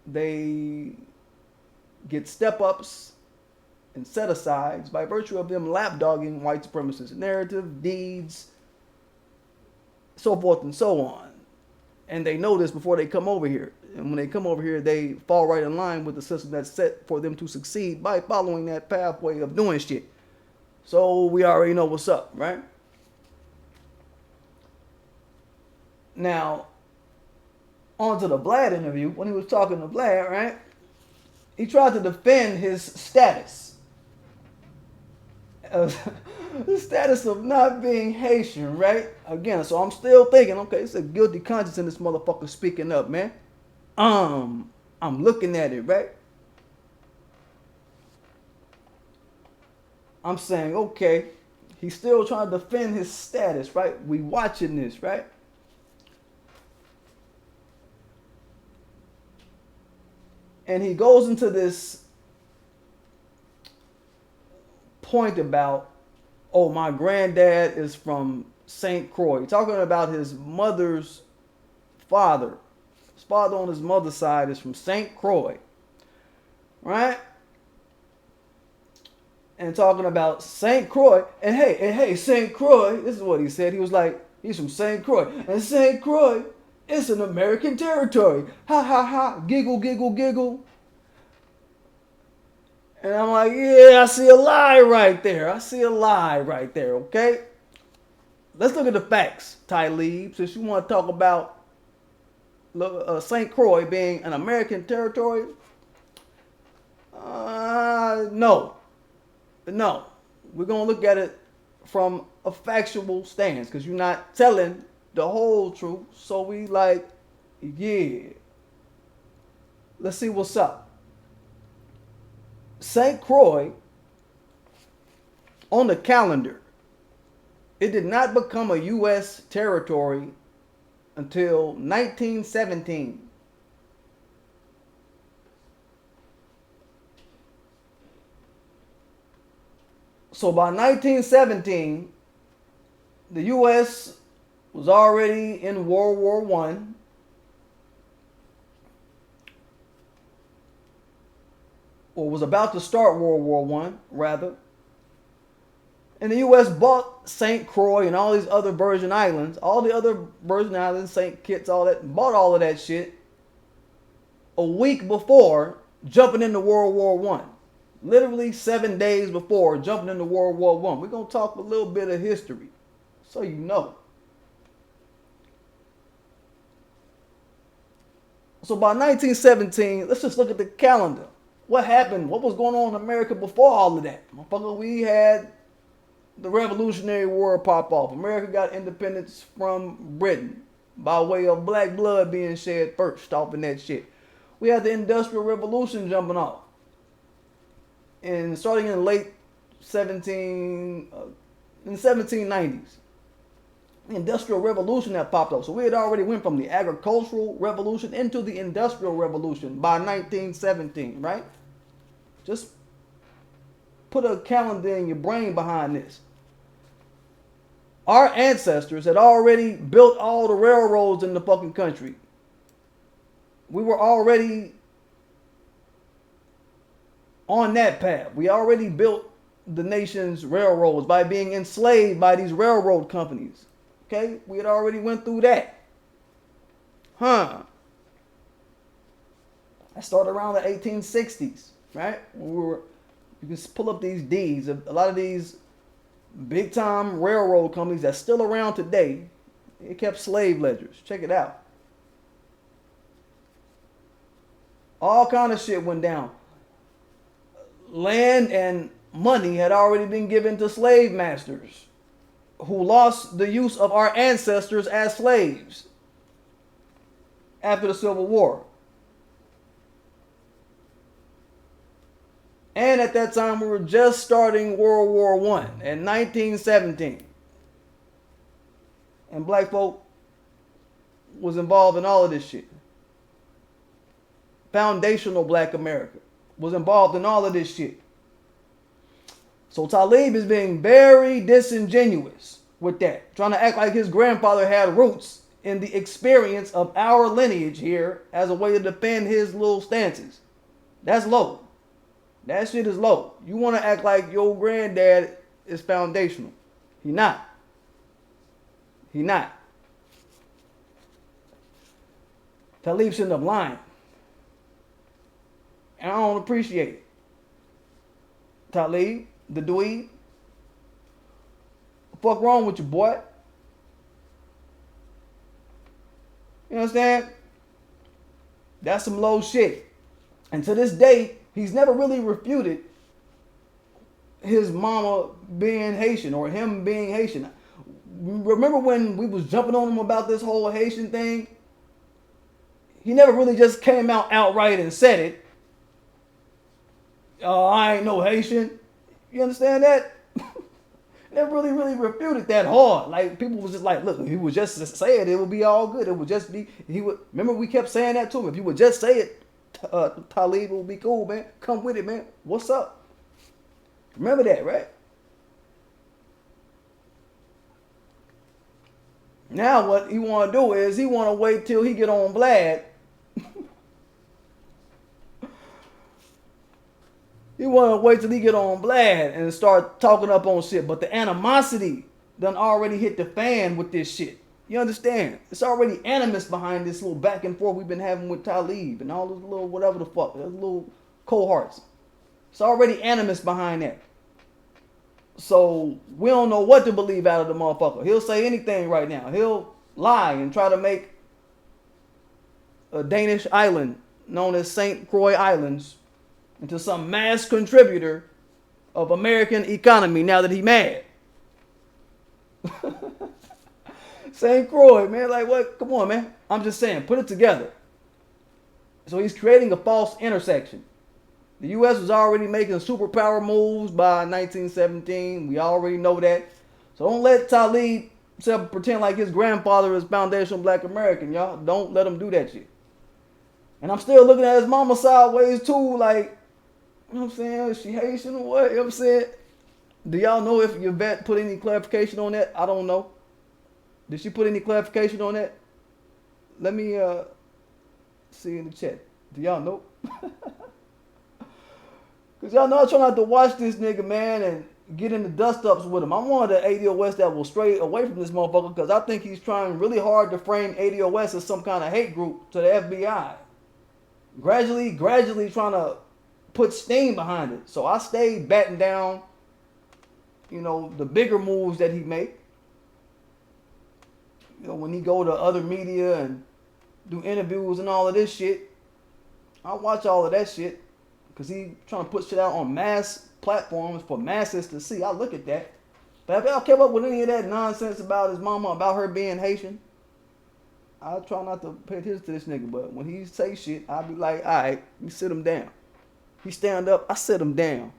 [SPEAKER 1] they get step-ups and set-asides by virtue of them lapdogging white supremacist narrative, deeds, so forth and so on. And they know this before they come over here. And when they come over here, they fall right in line with the system that's set for them to succeed by following that pathway of doing shit. So we already know what's up, right? Now, on to the Vlad interview. When he was talking to Vlad, right? He tried to defend his status. The status of not being Haitian, right? Again, so I'm still thinking, okay, it's a guilty conscience in this motherfucker speaking up, man. I'm looking at it, right? I'm saying, okay, he's still trying to defend his status, right? We watching this, right? And he goes into this point about, oh, my granddad is from St. Croix. Talking about his mother's father. His father on his mother's side is from St. Croix. Right? And talking about St. Croix. And hey, St. Croix, this is what he said. He was like, He's from St. Croix. And St. Croix, it's an American territory. Ha ha ha. Giggle, giggle, giggle. And I'm like, yeah, I see a lie right there. I see a lie right there, okay? Let's look at the facts, Talib. Since you want to talk about St. Croix being an American territory, no. No. We're going to look at it from a factual stance because you're not telling the whole truth. So we like, yeah. Let's see what's up. St. Croix, on the calendar, it did not become a U.S. territory until 1917. So by 1917, the U.S. was already in World War I. Or was about to start World War I, rather. And the U.S. bought St. Croix and all these other Virgin Islands, all the other Virgin Islands, St. Kitts, all that, bought all of that shit a week before jumping into World War I. Literally 7 days before jumping into World War I. We're going to talk a little bit of history, so you know. So by 1917, let's just look at the calendar. What happened? What was going on in America before all of that? Motherfucker, we had the Revolutionary War pop off. America got independence from Britain by way of black blood being shed first off in that shit. We had the Industrial Revolution jumping off. And starting in the late 1790s. The Industrial Revolution that popped up. So we had already went from the Agricultural Revolution into the Industrial Revolution by 1917, right? Just put a calendar in your brain behind this. Our ancestors had already built all the railroads in the fucking country. We were already on that path. We already built the nation's railroads by being enslaved by these railroad companies. Okay? We had already went through that. I started around the 1860s, right? You can pull up these deeds. A lot of these big time railroad companies that's still around today, they kept slave ledgers. Check it out. All kind of shit went down. Land and money had already been given to slave masters who lost the use of our ancestors as slaves after the Civil War. And at that time, we were just starting World War I in 1917. And black folk was involved in all of this shit. Foundational black America was involved in all of this shit. So Talib is being very disingenuous with that, trying to act like his grandfather had roots in the experience of our lineage here as a way to defend his little stances. That's low. That shit is low. You want to act like your granddad is foundational. He not. He not. Talib shouldn't have lied. And I don't appreciate it. Talib, the Dweeb. What the fuck wrong with you, boy? You understand? That's some low shit. And to this day, he's never really refuted his mama being Haitian or him being Haitian. Remember when we was jumping on him about this whole Haitian thing? He never really just came out outright and said it. I ain't no Haitian. You understand that? Never really refuted that hard. Like, people was just like, look, if he would just say it, it would be all good. It would just be, he would, remember we kept saying that to him. If you would just say it, Talib, it would be cool, man. Come with it, man. What's up? Remember that, right? Now what he want to do is he want to wait till he get on Vlad. He want to wait till he get on Vlad and start talking up on shit. But the animosity done already hit the fan with this shit. You understand? It's already animus behind this little back and forth we've been having with Talib and all those little whatever the fuck, those little cohorts. It's already animus behind that. So we don't know what to believe out of the motherfucker. He'll say anything right now. He'll lie and try to make a Danish island known as St. Croix Islands into some mass contributor of American economy now that he mad. St. Croix, man, like what? Come on, man. I'm just saying, put it together. So he's creating a false intersection. The U.S. was already making superpower moves by 1917. We already know that. So don't let Talib pretend like his grandfather is foundational black American, y'all. Don't let him do that shit. And I'm still looking at his mama sideways too, like, you know what I'm saying? Is she Haitian or what? You know what I'm saying? Do y'all know if your vet put any clarification on that? I don't know. Did she put any clarification on that? Let me see in the chat. Do y'all know? Because y'all know I try not to watch this nigga, man, and get into dust-ups with him. I'm one of the ADOS that will stray away from this motherfucker because I think he's trying really hard to frame ADOS as some kind of hate group to the FBI. Gradually trying to put steam behind it. So I stayed batting down, you know, the bigger moves that he make. You know, when he go to other media and do interviews and all of this shit, I watch all of that shit because he trying to put shit out on mass platforms for masses to see. I look at that. But if y'all kept up with any of that nonsense about his mama, about her being Haitian, I try not to pay attention to this nigga. But when he say shit, I'll be like, all right, you sit him down. He stand up, I sit him down.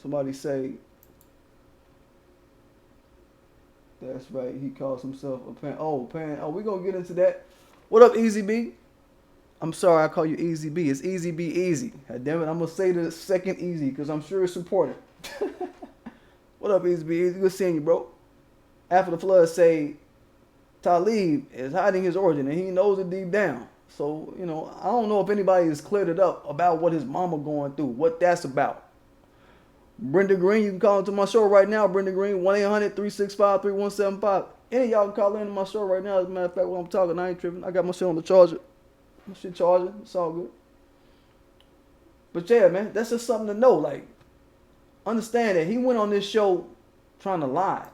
[SPEAKER 1] Somebody say, that's right, he calls himself a pan. Oh, we're going to get into that. What up, Easy B? I'm sorry I call you Easy B. It's Easy B Easy. God damn it, I'm going to say the second Easy because I'm sure it's important. What up, Easy B Easy? Good seeing you, bro. After the flood say, Talib is hiding his origin and he knows it deep down. So, you know, I don't know if anybody has cleared it up about what his mama going through, what that's about. Brenda Green, you can call into my show right now. Brenda Green, 1-800-365-3175. Any of y'all can call into my show right now. As a matter of fact, when I'm talking, I ain't tripping. I got my shit on the charger. My shit charging. It's all good. But yeah, man, that's just something to know. Like, understand that he went on this show trying to lie.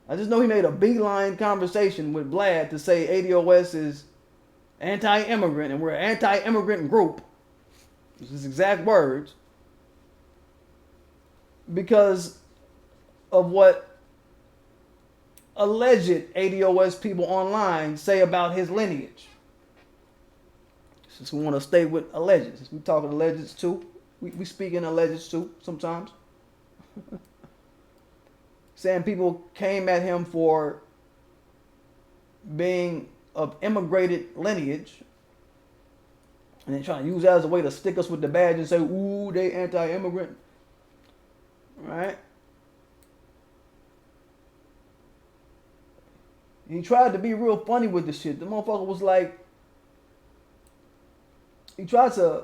[SPEAKER 1] I just know he made a beeline conversation with Vlad to say ADOS is anti-immigrant and we're an anti-immigrant group. This is his exact words. Because of what alleged ADOS people online say about his lineage. Since we want to stay with alleged. Since we talking alleged too. We speak in alleged too sometimes. Saying people came at him for being of immigrated lineage. And then trying to use that as a way to stick us with the badge and say, ooh, they anti-immigrant. Right? He tried to be real funny with the shit. The motherfucker was like, he tried to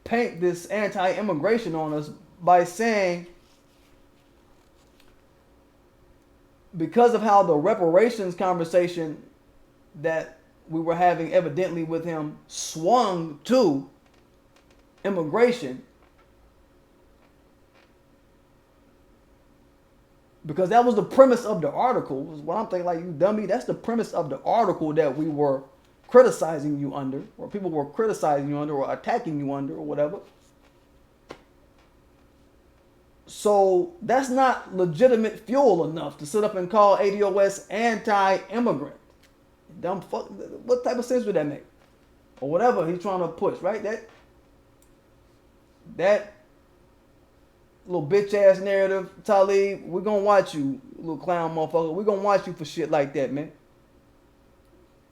[SPEAKER 1] paint this anti-immigration on us by saying, because of how the reparations conversation that we were having evidently with him swung to immigration, because that was the premise of the article, was what I'm thinking, like, you dummy, that's the premise of the article that we were criticizing you under, or people were criticizing you under, or attacking you under, or whatever. So that's not legitimate fuel enough to sit up and call ADOS anti-immigrant. Dumb fuck. What type of sense would that make? Or whatever he's trying to push, right? That little bitch ass narrative, Talib, we're gonna watch you, little clown motherfucker. We're gonna watch you for shit like that, man.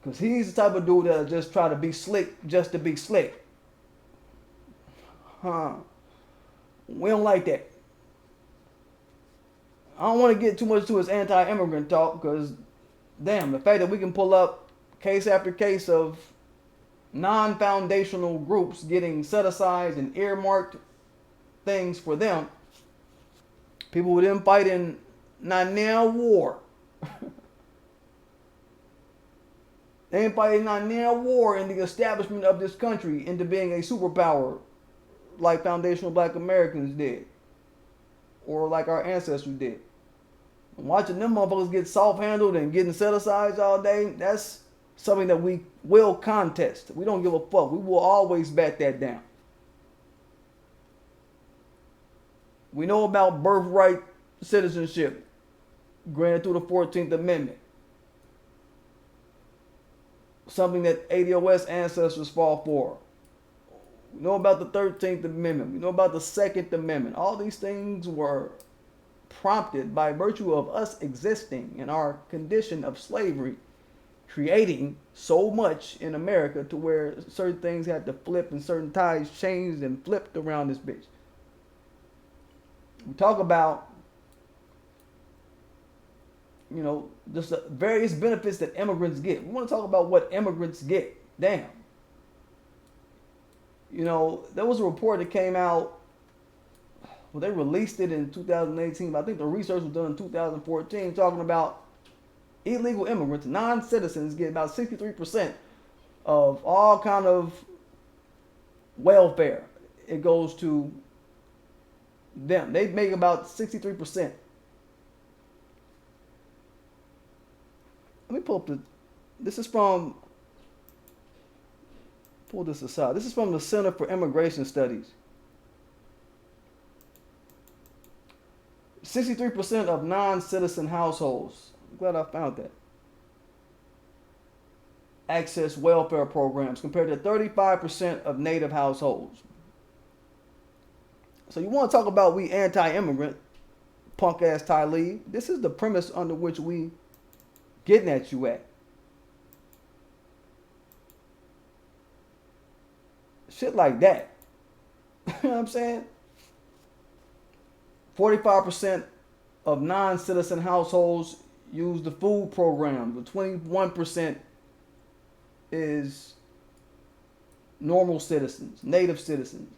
[SPEAKER 1] Cause he's the type of dude that'll just try to be slick just to be slick. We don't like that. I don't want to get too much to his anti-immigrant talk because Damn, the fact that we can pull up case after case of non-foundational groups getting set aside and earmarked things for them. People who didn't fight in Nine War. They didn't fight in Nine War in the establishment of this country into being a superpower like foundational black Americans did. Or like our ancestors did. And watching them motherfuckers get soft-handled and getting set-asides all day, that's something that we will contest. We don't give a fuck. We will always bat that down. We know about birthright citizenship granted through the 14th Amendment. Something that ADOS ancestors fought for. We know about the 13th Amendment. We know about the 2nd Amendment. All these things were prompted by virtue of us existing in our condition of slavery, creating so much in America to where certain things had to flip and certain ties changed and flipped around this bitch. We talk about, you know, just the various benefits that immigrants get. We want to talk about what immigrants get. Damn. You know, there was a report that came out, well, they released it in 2018, but I think the research was done in 2014, talking about illegal immigrants, non-citizens, get about 63% of all kind of welfare. It goes to them. They make about 63%. Let me pull up this is from, pull this aside. This is from the Center for Immigration Studies. 63% of non-citizen households, I'm glad I found that, access welfare programs compared to 35% of native households. So you want to talk about we anti-immigrant, punk ass Talib. This is the premise under which we getting at you at. Shit like that. You know what I'm saying? 45% of non-citizen households use the food program, but 21% is normal citizens, native citizens.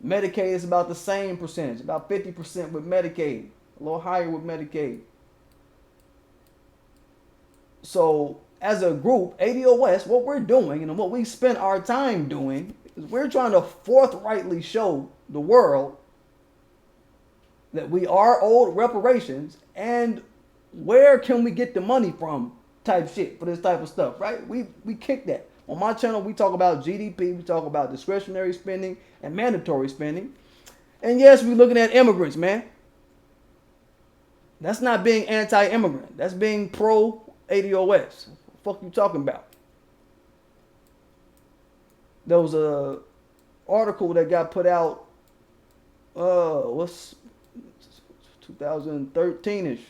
[SPEAKER 1] Medicaid is about the same percentage, about 50% with Medicaid, a little higher with Medicaid. So as a group, ADOS, what we're doing and what we spend our time doing is we're trying to forthrightly show the world that we are owed reparations and where can we get the money from type shit for this type of stuff, right? We kick that. On my channel, we talk about GDP, we talk about discretionary spending and mandatory spending. And yes, we're looking at immigrants, man. That's not being anti-immigrant. That's being pro-ADOS. What the fuck you talking about? There was a article that got put out, what's 2013-ish,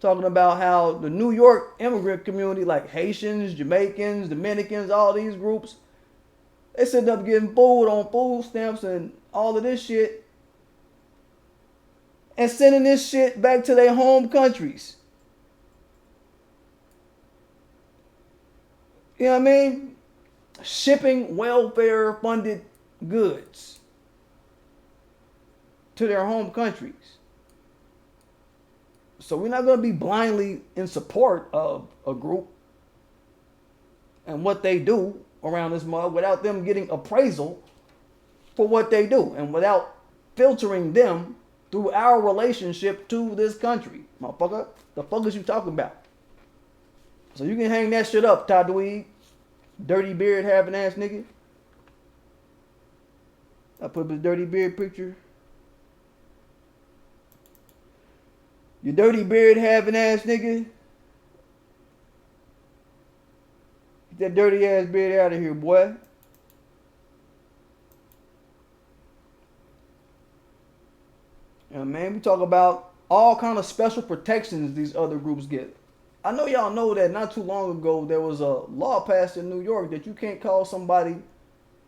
[SPEAKER 1] talking about how the New York immigrant community, like Haitians, Jamaicans, Dominicans, all these groups, they sitting up getting food on food stamps and all of this shit and sending this shit back to their home countries. You know what I mean? Shipping welfare funded goods to their home countries. So we're not going to be blindly in support of a group and what they do around this mug without them getting appraisal for what they do and without filtering them through our relationship to this country. Motherfucker, the fuck is you talking about? So you can hang that shit up, Dweeb, dirty beard having ass nigga. I put up a dirty beard picture. You dirty beard having ass nigga. Get that dirty ass beard out of here, boy. Yeah, man, we talk about all kind of special protections these other groups get. I know y'all know that not too long ago there was a law passed in New York that you can't call somebody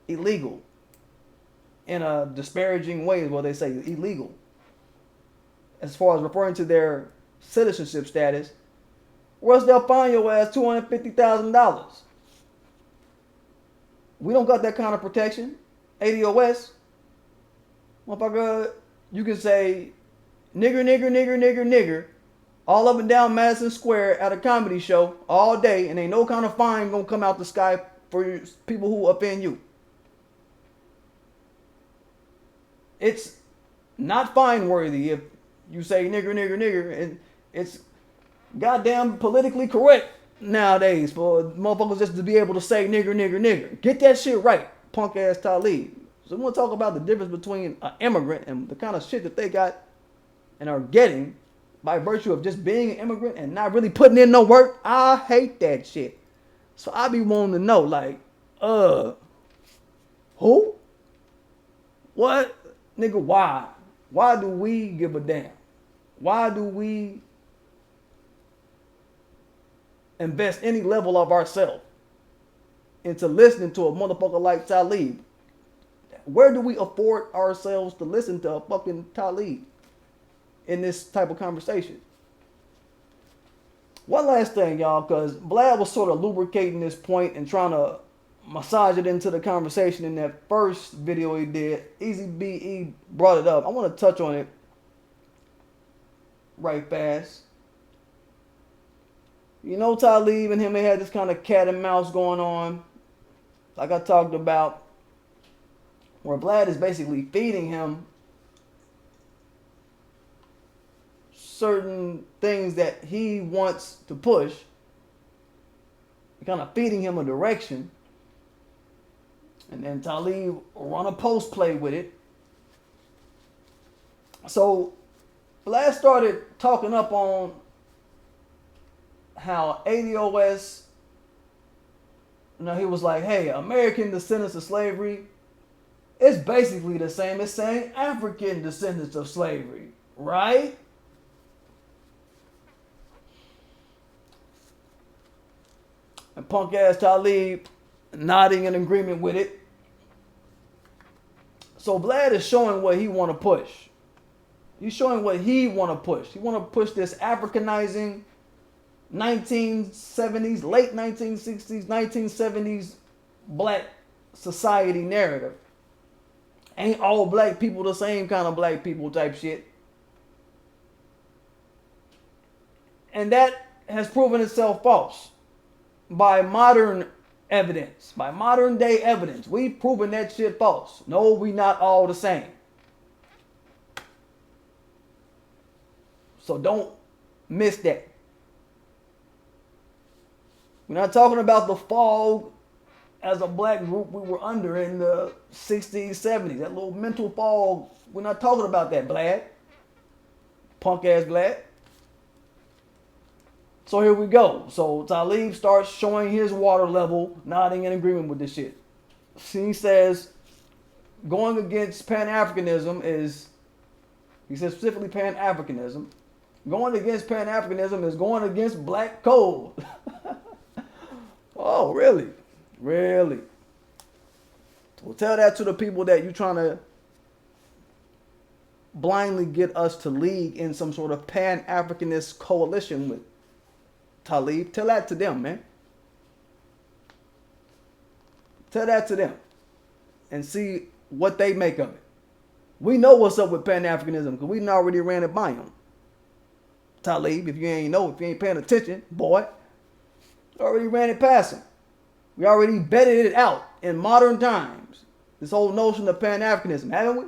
[SPEAKER 1] illegal in a disparaging way, is what they say, illegal, as far as referring to their citizenship status, or else they'll fine your ass $250,000. We don't got that kind of protection. ADOS, motherfucker, you can say nigger, nigger, nigger, nigger, nigger, all up and down Madison Square at a comedy show all day, and ain't no kind of fine gonna come out the sky for people who offend you. It's not fine worthy if you say nigger, nigger, nigger, and it's goddamn politically correct nowadays for motherfuckers just to be able to say nigger, nigger, nigger. Get that shit right, punk ass Talib. So we want to talk about the difference between an immigrant and the kind of shit that they got and are getting by virtue of just being an immigrant and not really putting in no work. I hate that shit. So I be wanting to know, like, who? What? Nigga, why? Why do we give a damn? Why do we invest any level of ourselves into listening to a motherfucker like Talib? Where do we afford ourselves to listen to a fucking Talib in this type of conversation? One last thing, y'all, because Vlad was sort of lubricating this point and trying to massage it into the conversation in that first video he did. Easy BE brought it up. I want to touch on it right fast. You know, Talib and him, they had this kind of cat and mouse going on, like I talked about, where Vlad is basically feeding him certain things that he wants to push, kind of feeding him a direction, and then Talib run a post play with it. So Vlad started talking up on how ADOS, he was like, hey, American descendants of slavery, it's basically the same as saying African descendants of slavery, right? And punk ass Talib nodding in agreement with it. So Vlad is showing what he want to push. He's showing what he want to push. He want to push this Africanizing 1970s, late 1960s, 1970s black society narrative. Ain't all black people the same kind of black people type shit. And that has proven itself false by modern evidence, by modern day evidence. We've proven that shit false. No, we not all the same. So don't miss that. We're not talking about the fog as a black group we were under in the 60s, 70s. That little mental fog. We're not talking about that, Vlad. Punk ass Vlad. So here we go. So Talib starts showing his water level, nodding in agreement with this shit. He says going against Pan Africanism is, he says specifically Pan Africanism. Going against Pan Africanism is going against black code. Oh, really? Really? Well, tell that to the people that you're trying to blindly get us to league in some sort of Pan-Africanist coalition with. Talib, tell that to them, man. Tell that to them and see what they make of it. We know what's up with Pan-Africanism because we already ran it by them. Talib, if you ain't paying attention, boy, already ran it past him. We already betted it out in modern times. This whole notion of Pan-Africanism, haven't we?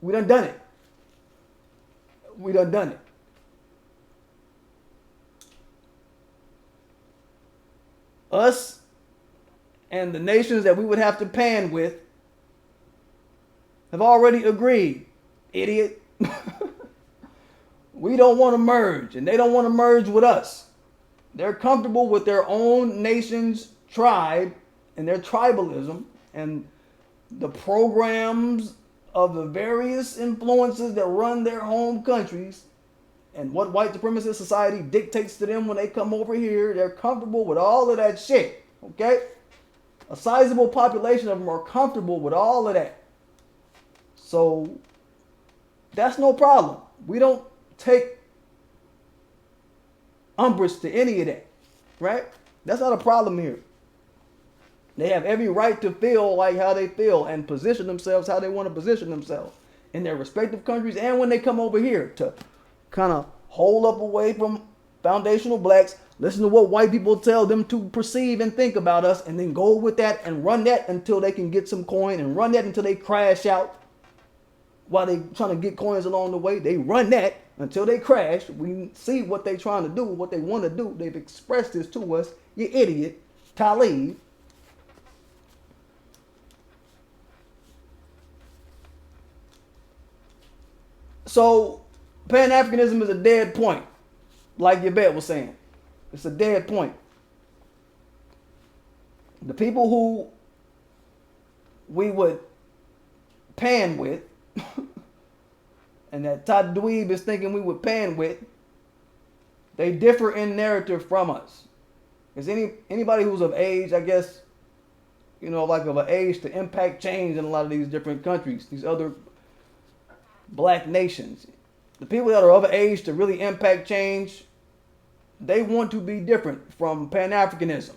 [SPEAKER 1] We done it. We done it. Us and the nations that we would have to pan with have already agreed, idiot. We don't want to merge, and they don't want to merge with us. They're comfortable with their own nation's tribe and their tribalism and the programs of the various influences that run their home countries and what white supremacist society dictates to them when they come over here. They're comfortable with all of that shit, okay? A sizable population of them are comfortable with all of that. So that's no problem. We don't take umbrage to any of that, right? That's not a problem here. They have every right to feel like how they feel and position themselves how they want to position themselves in their respective countries, and when they come over here to kind of hold up away from foundational blacks, listen to what white people tell them to perceive and think about us, and then go with that and run that until they can get some coin, and run that until they crash out while they trying to get coins along the way. They run that until they crash. We see what they trying to do, what they want to do. They've expressed this to us. You idiot, Talib. So Pan Africanism is a dead point, like Yvette was saying. It's a dead point. The people who we would pan with, and that Dweeb is thinking we would pan with, they differ in narrative from us. Is anybody who's of age, I guess, like of an age to impact change in a lot of these different countries, these other black nations. The people that are of age to really impact change, they want to be different from Pan Africanism.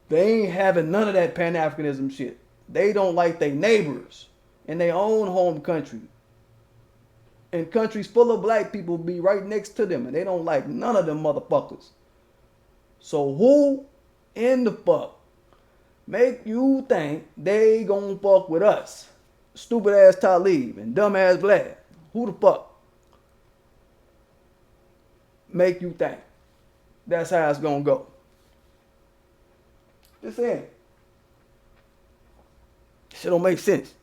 [SPEAKER 1] They ain't having none of that Pan Africanism shit. They don't like their neighbors in their own home country. And countries full of black people be right next to them, and they don't like none of them motherfuckers. So who in the fuck make you think they gonna fuck with us? Stupid ass Talib and dumb ass Vlad. Who the fuck make you think that's how it's gonna go? Just saying. Shit don't make sense.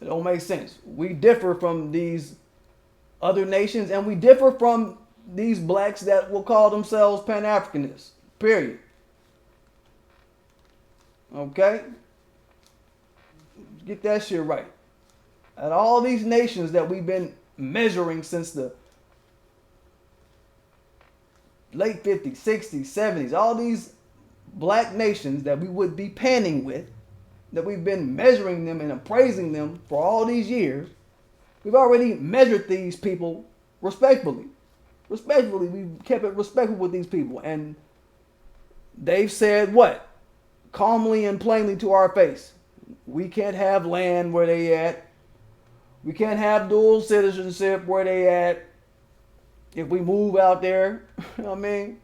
[SPEAKER 1] It don't make sense. We differ from these other nations, and we differ from these blacks that will call themselves Pan-Africanists. Period. Okay? Get that shit right. And all these nations that we've been measuring since the late 50s, 60s, 70s, all these black nations that we would be panning with, that we've been measuring them and appraising them for all these years, we've already measured these people respectfully. Respectfully, we've kept it respectful with these people. And they've said what? Calmly and plainly to our face. We can't have land where they at. We can't have dual citizenship where they at. If we move out there, you know what I mean?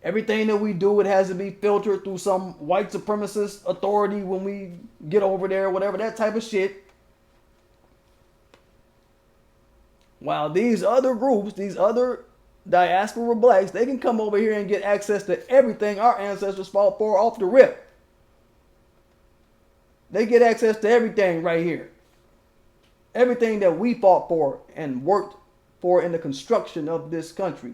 [SPEAKER 1] Everything that we do, it has to be filtered through some white supremacist authority when we get over there, whatever, that type of shit. While these other groups, these other diaspora blacks, they can come over here and get access to everything our ancestors fought for off the rip. They get access to everything right here. Everything that we fought for and worked for in the construction of this country.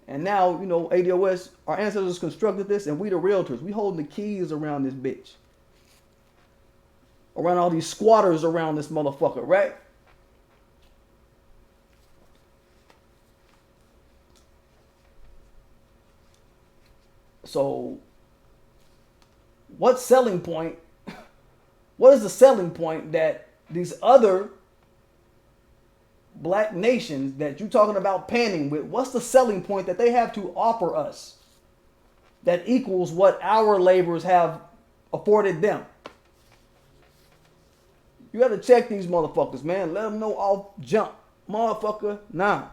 [SPEAKER 1] And now, ADOS, our ancestors constructed this, and we the realtors. We holding the keys around this bitch. Around all these squatters around this motherfucker, right? So, what is the selling point that these other black nations that you're talking about panning with, what's the selling point that they have to offer us that equals what our laborers have afforded them? You got to check these motherfuckers, man. Let them know off jump. Motherfucker, nah.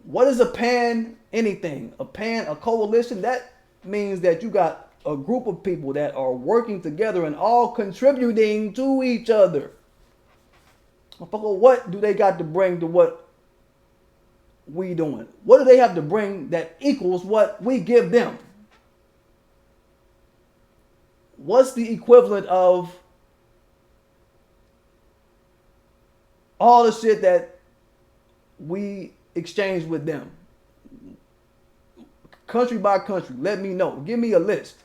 [SPEAKER 1] What is a pan anything? A coalition? That means that you got a group of people that are working together and all contributing to each other. Motherfucker, what do they got to bring to what we doing? What do they have to bring that equals what we give them? What's the equivalent of all the shit that we exchange with them? Country by country, let me know. Give me a list.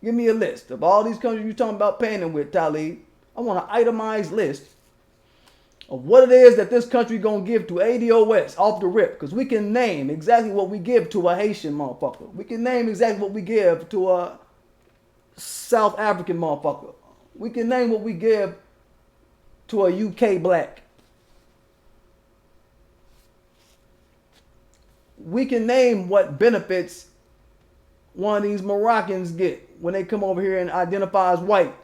[SPEAKER 1] Give me a list of all these countries you're talking about panning with, Talib. I want an itemized list of what it is that this country gonna give to ADOS off the rip. Because we can name exactly what we give to a Haitian motherfucker. We can name exactly what we give to a South African motherfucker. We can name what we give to a UK black. we can name what benefits one of these Moroccans get when they come over here and identify as white.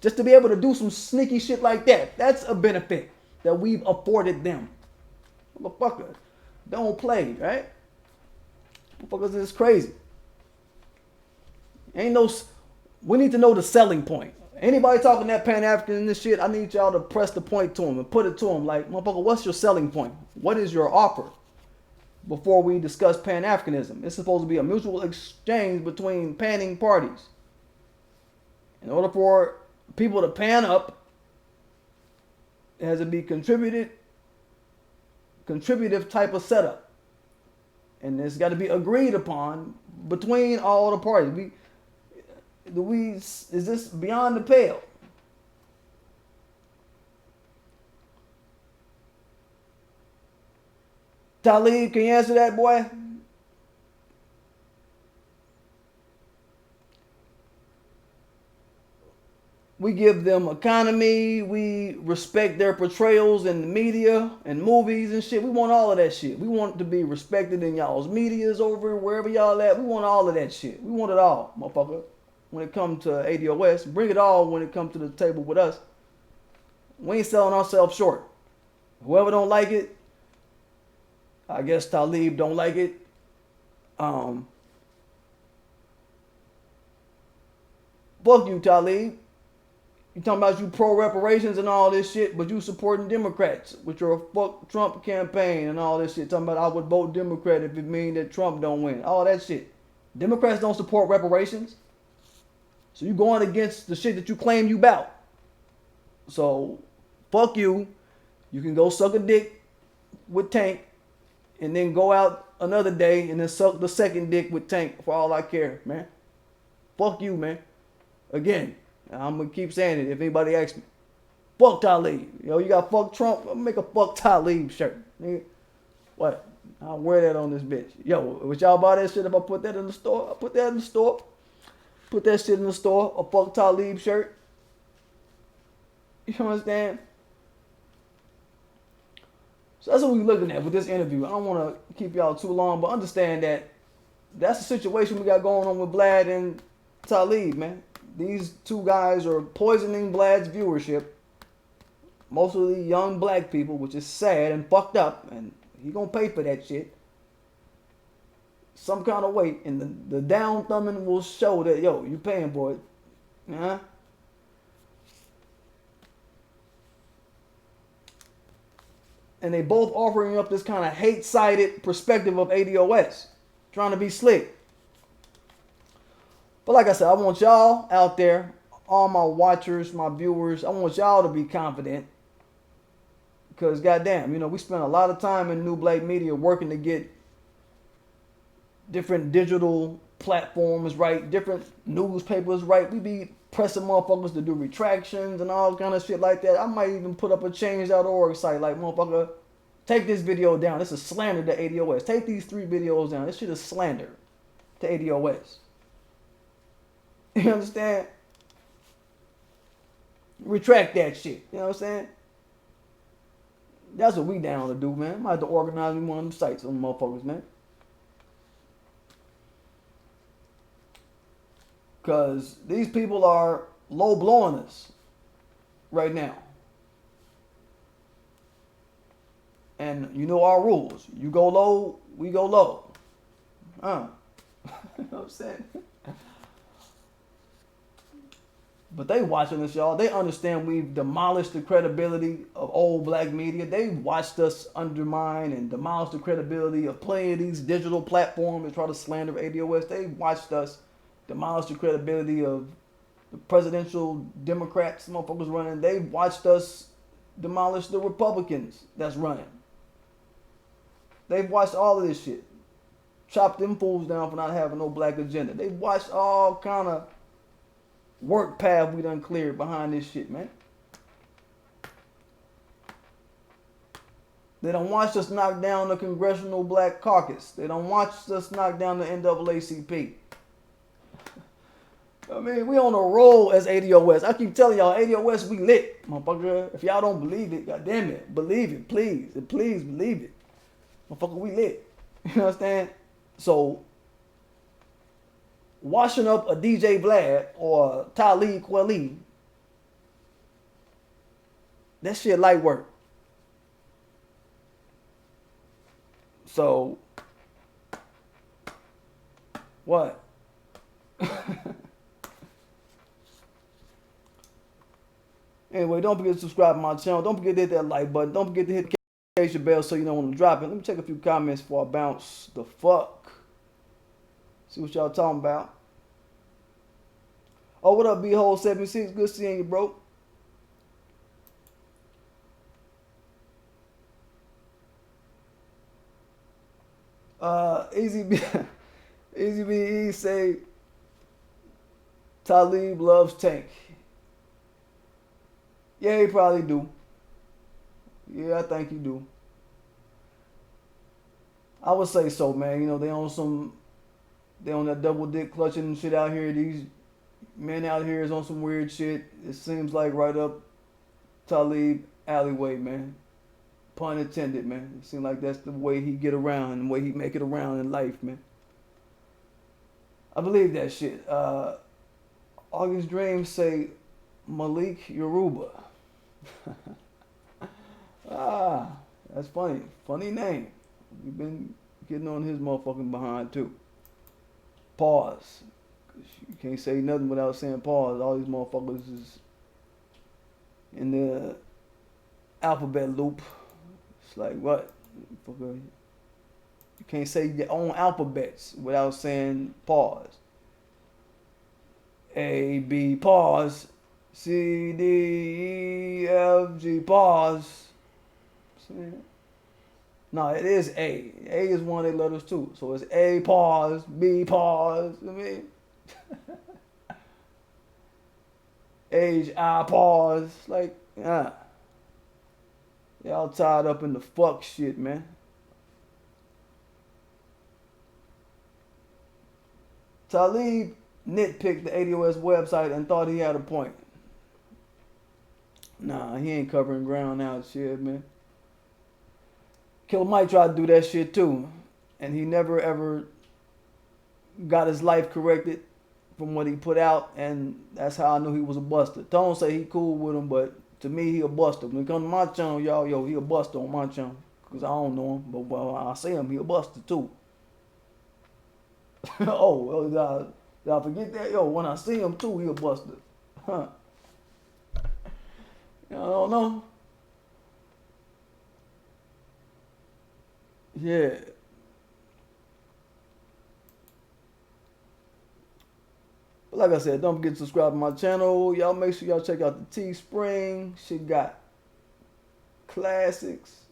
[SPEAKER 1] Just to be able to do some sneaky shit like that. That's a benefit that we've afforded them. Motherfucker, don't play, right? Motherfuckers is crazy. We need to know the selling point. Anybody talking that Pan African and this shit, I need y'all to press the point to them and put it to them like, motherfucker, what's your selling point? What is your offer? Before we discuss Pan Africanism, it's supposed to be a mutual exchange between panning parties. In order for people to pan up, it has to be contributive type of setup. And it's got to be agreed upon between all the parties. Is this beyond the pale? Talib, can you answer that, boy? We give them economy. We respect their portrayals in the media and movies and shit. We want all of that shit. We want to be respected in y'all's medias over wherever y'all at. We want all of that shit. We want it all, motherfucker. When it comes to ADOS, bring it all when it comes to the table with us. We ain't selling ourselves short. Whoever don't like it, I guess Talib don't like it. Fuck you, Talib. You talking about you pro reparations and all this shit, but you supporting Democrats with your fuck Trump campaign and all this shit. Talking about I would vote Democrat if it mean that Trump don't win. All that shit. Democrats don't support reparations. So you going against the shit that you claim you bout. So fuck you. You can go suck a dick with Tank and then go out another day and then suck the second dick with Tank for all I care, man. Fuck you, man. Again, I'm going to keep saying it if anybody asks me. Fuck Talib. Yo, you got fuck Trump? I'll make a fuck Talib shirt. What? I'll wear that on this bitch. Yo, would y'all buy that shit if I put that in the store? I'll put that in the store. Put that shit in the store. A fuck Talib shirt. You understand? So that's what we're looking at with this interview. I don't want to keep y'all too long, but understand that that's the situation we got going on with Vlad and Talib, man. These two guys are poisoning Vlad's viewership. Mostly young black people, which is sad and fucked up. And he gonna pay for that shit. Some kind of way. And the down thumbing will show that, yo, you paying for it. Huh? And they both offering up this kind of hate-sided perspective of ADOS. Trying to be slick. But like I said, I want y'all out there, all my watchers, my viewers, I want y'all to be confident. Because goddamn, we spend a lot of time in New Black Media working to get different digital platforms right, different newspapers right. We be pressing motherfuckers to do retractions and all kind of shit like that. I might even put up a change.org site like, motherfucker, take this video down. This is slander to ADOS. Take these 3 videos down. This shit is slander to ADOS. You understand? Retract that shit. You know what I'm saying? That's what we down to do, man. I might have to organize me one of them sites on motherfuckers, man. Because these people are low blowing us right now. And you know our rules. You go low, we go low. You know what I'm saying? But they watching us, y'all. They understand we've demolished the credibility of old black media. They watched us undermine and demolish the credibility of plenty of these digital platforms that try to slander ADOS. They watched us demolish the credibility of the presidential Democrats, motherfuckers running. They watched us demolish the Republicans that's running. They've watched all of this shit. Chop them fools down for not having no black agenda. They've watched all kind of work path we done cleared behind this shit, man. They done watched us knock down the Congressional Black Caucus. They done watched us knock down the NAACP. I mean, we on a roll as ADOS. I keep telling y'all, ADOS, we lit, motherfucker. If y'all don't believe it, goddamn it, believe it, please. And please believe it. Motherfucker, we lit. You understand? So washing up a DJ Vlad or Talib Kweli, that shit light work. So what? Anyway, don't forget to subscribe to my channel. Don't forget to hit that like button. Don't forget to hit the notification bell so you know when I'm dropping. Let me check a few comments before I bounce the fuck. See what y'all talking about. Oh, what up, B-Hole76? Good seeing you, bro. Easy B, Easy BE say Talib loves Tank. Yeah, he probably do. Yeah, I think he do. I would say so, man. You know, they on that double dick clutching and shit out here. These men out here is on some weird shit. It seems like right up Talib alleyway, man. Pun intended, man. It seems like that's the way he get around and the way he make it around in life, man. I believe that shit. August Dreams say Malik Yoruba. Ah, that's funny. Funny name. We've been getting on his motherfucking behind too. Pause. You can't say nothing without saying pause. All these motherfuckers is in the alphabet loop. It's like what? You can't say your own alphabets without saying pause. A, B, pause. C, D, E, F, G, pause. No, it is A. A is one of their letters too. So it's A, pause, B, pause. I mean, H, I, pause. Like, y'all tied up in the fuck shit, man. Talib nitpicked the ADOS website and thought he had a point. Nah, he ain't covering ground now, shit, man. Killer Mike tried to do that shit too, and he never ever got his life corrected from what he put out, and that's how I knew he was a buster. Tone say he cool with him, but to me he a buster. When it comes to my channel, y'all, yo, he a buster on my channel, cause I don't know him, but when I see him, he a buster too. Oh, y'all forget that? Yo, when I see him too, he a buster. Huh. Y'all don't know? Yeah. But like I said, don't forget to subscribe to my channel. Y'all make sure y'all check out the Teespring. Shit got classics.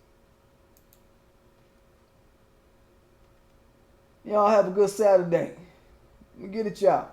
[SPEAKER 1] Y'all have a good Saturday. Let me get it, y'all.